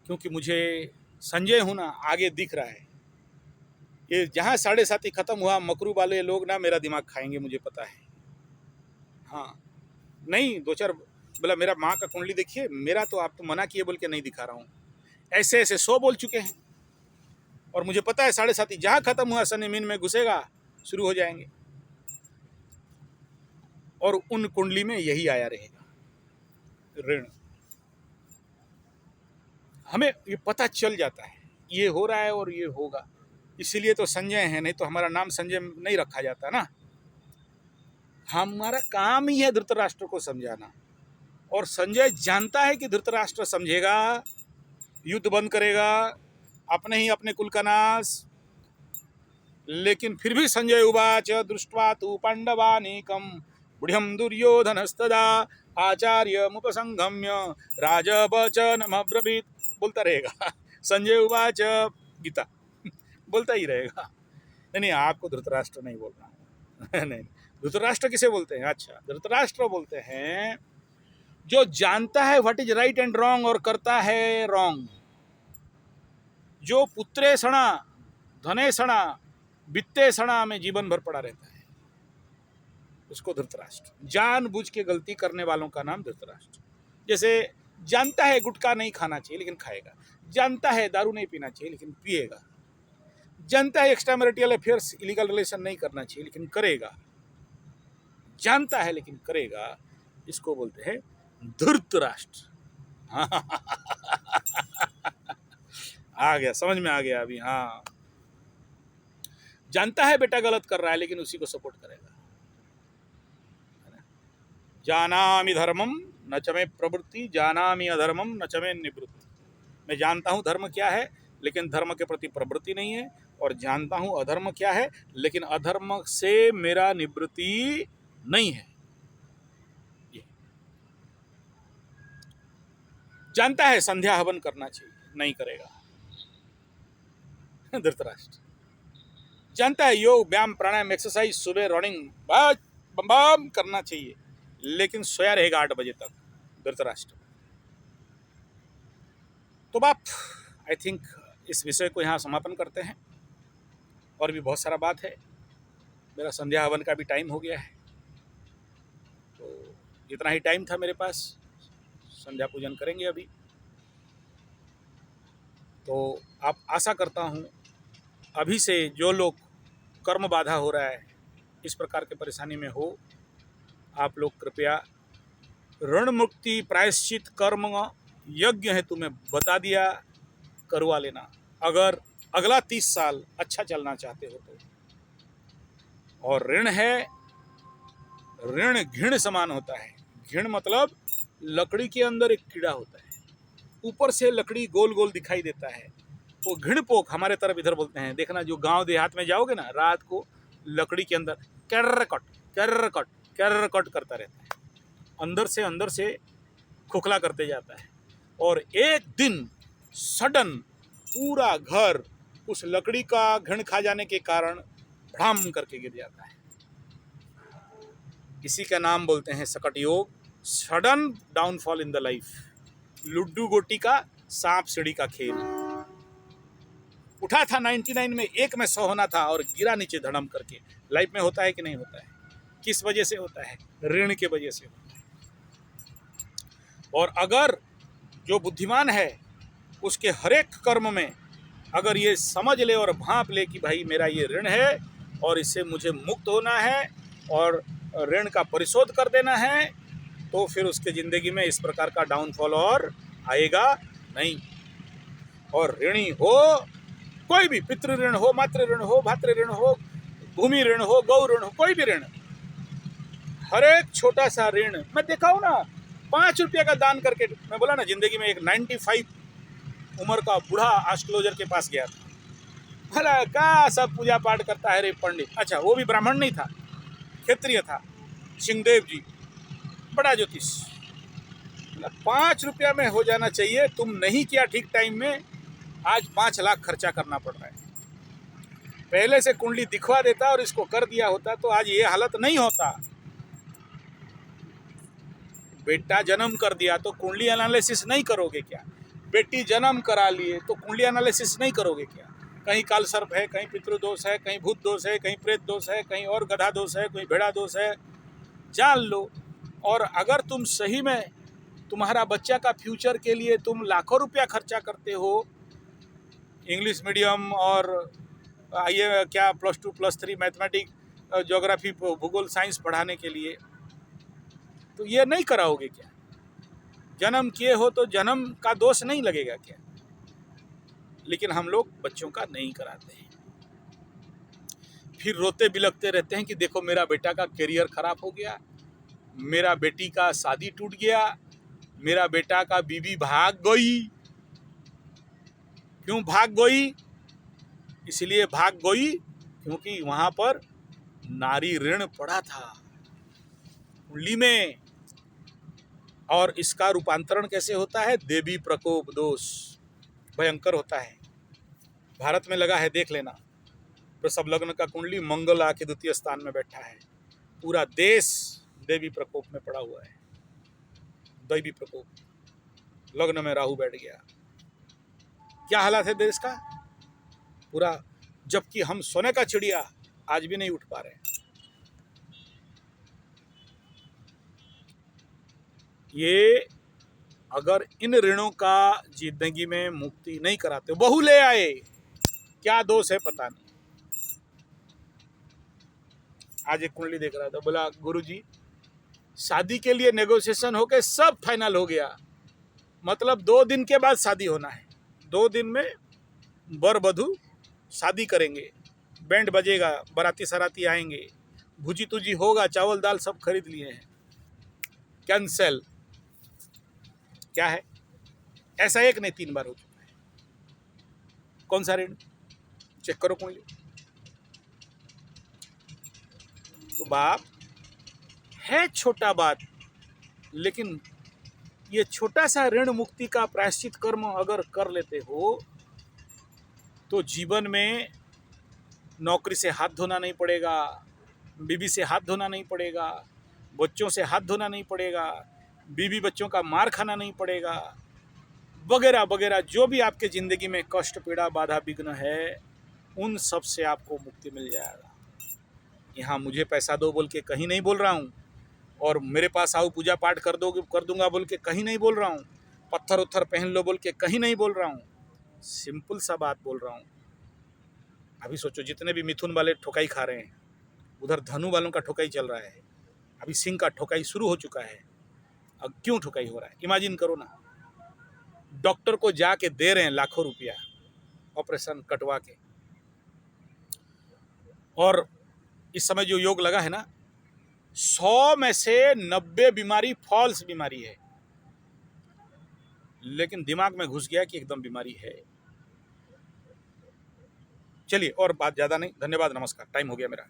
क्योंकि मुझे संजय हूं ना, आगे दिख रहा है। ये जहाँ 7.5 खत्म हुआ, मकरू वाले लोग ना मेरा दिमाग खाएंगे, मुझे पता है। हाँ नहीं, 2-4 बोला मेरा माँ का कुंडली देखिए, मेरा तो आप तो मना किए बोल के नहीं दिखा रहा हूँ, ऐसे ऐसे 100 बोल चुके हैं। और मुझे पता है 7.5 जहाँ खत्म हुआ शनि मीन में घुसेगा, शुरू हो जाएंगे, और उन कुंडली में यही आया रहेगा ऋण। हमें ये पता चल जाता है ये हो रहा है और ये होगा, इसीलिए तो संजय है, नहीं तो हमारा नाम संजय नहीं रखा जाता ना। हमारा काम ही है धृतराष्ट्र को समझाना, और संजय जानता है कि धृतराष्ट्र समझेगा, युद्ध बंद करेगा, अपने ही अपने कुल का नाश। लेकिन फिर भी संजय उवाच दृष्ट्वा तु पांडवानीकम बुढ़्यम दुर्योधनस्तदा आचार्यमुपसंगम्य राजवचनमब्रवीत, बोलता रहेगा। संजय उवाच, गीता बोलता ही रहेगा। नहीं, आपको धृतराष्ट्र नहीं बोलना। नहीं, धृतराष्ट्र किसे बोलते हैं? अच्छा, धृतराष्ट्र बोलते हैं जो जानता है what is right and wrong और करता है रॉन्ग, जो पुत्रे सणा धने सणा वित्ते सणा में जीवन भर पड़ा रहता है, उसको धृतराष्ट्र। जानबूझ के गलती करने वालों का नाम धृतराष्ट्र। जैसे जानता है गुटखा नहीं खाना चाहिए लेकिन खाएगा, जानता है दारू नहीं पीना चाहिए लेकिन पिएगा, जानता है extra marital affairs illegal relation नहीं करना चाहिए लेकिन करेगा, जानता है लेकिन करेगा, इसको बोलते हैं धृतराष्ट्र। आ गया, समझ में आ गया अभी। हाँ, जानता है बेटा गलत कर रहा है लेकिन उसी को सपोर्ट करेगा। जानामि धर्मम न च मे प्रवृत्ति, जानामि अधर्मम न च मे निवृत्ति। मैं जानता हूँ धर्म क्या है लेकिन धर्म के प्रति प्रवृत्ति नहीं है, और जानता हूँ अधर्म क्या है लेकिन अधर्म से मेरा निवृत्ति नहीं है। ये जानता है संध्या हवन करना चाहिए, नहीं करेगा, धृतराष्ट्र। जानता है योग व्यायाम प्राणायाम एक्सरसाइज सुबह रनिंग बम बम करना चाहिए लेकिन सोया रहेगा 8 बजे तक, धृतराष्ट्र। तो बाप, आई थिंक इस विषय को यहाँ समापन करते हैं, और भी बहुत सारा बात है। मेरा संध्या हवन का भी टाइम हो गया है, तो इतना ही टाइम था मेरे पास। संध्या पूजन करेंगे अभी। तो आप आशा करता हूँ अभी से जो लोग कर्म बाधा हो रहा है, इस प्रकार के परेशानी में हो, आप लोग कृपया ऋण मुक्ति प्रायश्चित कर्म यज्ञ है तुम्हें बता दिया, करवा लेना अगर अगला 30 साल अच्छा चलना चाहते हो तो। और ऋण है ऋण घिण समान होता है। घिण मतलब लकड़ी के अंदर एक कीड़ा होता है, ऊपर से लकड़ी गोल गोल दिखाई देता है, वो घिण पोक हमारे तरफ इधर बोलते हैं। देखना, जो गांव देहात में जाओगे ना, रात को लकड़ी के अंदर कर्रकट कर्रकट कर्रकट करता रहता है, अंदर से खोखला करते जाता है, और एक दिन सडन पूरा घर उस लकड़ी का घिण खा जाने के कारण भड़ाम करके गिर जाता है। इसी का नाम बोलते हैं सकट योग, sudden downfall in the life. Ludo गोटी का सांप सीढ़ी का खेल। उठा था 99 में, एक में 100 होना था और गिरा नीचे धड़म करके। लाइफ में होता है कि नहीं होता है? किस वजह से होता है? ऋण के वजह से होता है। और अगर जो बुद्धिमान है उसके हर एक कर्म में अगर ये समझ ले और भांप ले कि भाई मेरा ये ऋण है और इससे मुझे मुक्त होना है और ऋण का परिशोध कर देना है, तो फिर उसके ज़िंदगी में इस प्रकार का डाउनफॉल और आएगा नहीं। और ऋणी हो कोई भी, पितृ ऋण हो, मातृ ऋण हो, भातृ ऋण हो, भूमि ऋण हो, गौ ऋण हो, कोई भी ऋण, हर एक छोटा सा ऋण, मैं देखा हूँ ना, 5 रुपये का दान करके, मैं बोला ना जिंदगी में एक 95 उम्र का बूढ़ा एस्ट्रोलॉजर के पास गया था। भला का सब पूजा पाठ करता है रे पंडित। अच्छा, वो भी ब्राह्मण नहीं था, क्षत्रिय था, सिंहदेव जी, बड़ा ज्योतिष। 5 रुपया में हो जाना चाहिए, तुम नहीं किया ठीक टाइम में, आज 5 लाख खर्चा करना पड़ रहा है। पहले से कुंडली दिखवा देता और इसको कर दिया होता तो आज ये हालत नहीं होता। बेटा जन्म कर दिया तो कुंडली एनालिसिस नहीं करोगे क्या? बेटी जन्म करा लिए तो कुंडली एनालिसिस नहीं करोगे क्या? कहीं काल सर्प है, कहीं पितृदोष है, कहीं भूत दोष है, कहीं प्रेत दोष है, कहीं और गधा दोष है, कहीं भेड़ा दोष है, जान लो। और अगर तुम सही में तुम्हारा बच्चा का फ्यूचर के लिए तुम लाखों रुपया खर्चा करते हो, इंग्लिश मीडियम और ये क्या +2 +3 मैथमेटिक्स, ज्योग्राफी, भूगोल, साइंस पढ़ाने के लिए, तो ये नहीं कराओगे क्या? जन्म किए हो तो जन्म का दोष नहीं लगेगा क्या? लेकिन हम लोग बच्चों का नहीं कराते हैं, फिर रोते बिलखते रहते हैं कि देखो मेरा बेटा का करियर खराब हो गया, मेरा बेटी का शादी टूट गया, मेरा बेटा का बीवी भाग गई। क्यों भाग गई? इसलिए भाग गई क्योंकि वहां पर नारी ऋण पड़ा था कुंडली में। और इसका रूपांतरण कैसे होता है? देवी प्रकोप दोष भयंकर होता है। भारत में लगा है, देख लेना, वृषभ लग्न का कुंडली, मंगल आके द्वितीय स्थान में बैठा है, पूरा देश देवी प्रकोप में पड़ा हुआ है। दैवी प्रकोप, लग्न में राहु बैठ गया, क्या हालत है देश का पूरा। जबकि हम सोने का चिड़िया आज भी नहीं उठ पा रहे। ये अगर इन ऋणों का जिंदगी में मुक्ति नहीं कराते, बहू ले आए, क्या दोष है पता नहीं। आज एक कुंडली देख रहा था, बोला गुरुजी शादी के लिए नेगोशिएशन होके सब फाइनल हो गया, मतलब 2 दिन के बाद शादी होना है, 2 दिन में वर वधू शादी करेंगे, बैंड बजेगा, बाराती सराती आएंगे, भुजी तुजी होगा, चावल दाल सब खरीद लिए हैं, कैंसल। क्या है? ऐसा एक नहीं 3 बार हो चुका है। कौन सा ऋण? चेक करो कुंडली। तो बाप है छोटा बात, लेकिन ये छोटा सा ऋण मुक्ति का प्रायश्चित कर्म अगर कर लेते हो तो जीवन में नौकरी से हाथ धोना नहीं पड़ेगा, बीवी से हाथ धोना नहीं पड़ेगा, बच्चों से हाथ धोना नहीं पड़ेगा, बीवी बच्चों का मार खाना नहीं पड़ेगा, वगैरह वगैरह, जो भी आपके ज़िंदगी में कष्ट पीड़ा बाधा विघ्न है, उन सब से आपको मुक्ति मिल जाएगा। यहाँ मुझे पैसा दो बोल के कहीं नहीं बोल रहा हूँ, और मेरे पास आओ पूजा पाठ कर दूंगा बोल के कहीं नहीं बोल रहा हूँ, पत्थर उत्थर पहन लो बोल के कहीं नहीं बोल रहा हूँ। सिंपल सा बात बोल रहा हूँ। अभी सोचो जितने भी मिथुन वाले ठोकाई खा रहे हैं, उधर धनु वालों का ठोकाई चल रहा है, अभी सिंह का ठोकाई शुरू हो चुका है। अब क्यों ठोकाई हो रहा है? इमेजिन करो ना, डॉक्टर को जाके दे रहे हैं लाखों रुपया ऑपरेशन कटवा के, और इस समय जो योग लगा है ना, 100 में से 90 बीमारी फॉल्स बीमारी है, लेकिन दिमाग में घुस गया कि एकदम बीमारी है। चलिए, और बात ज्यादा नहीं, धन्यवाद, नमस्कार, टाइम हो गया मेरा।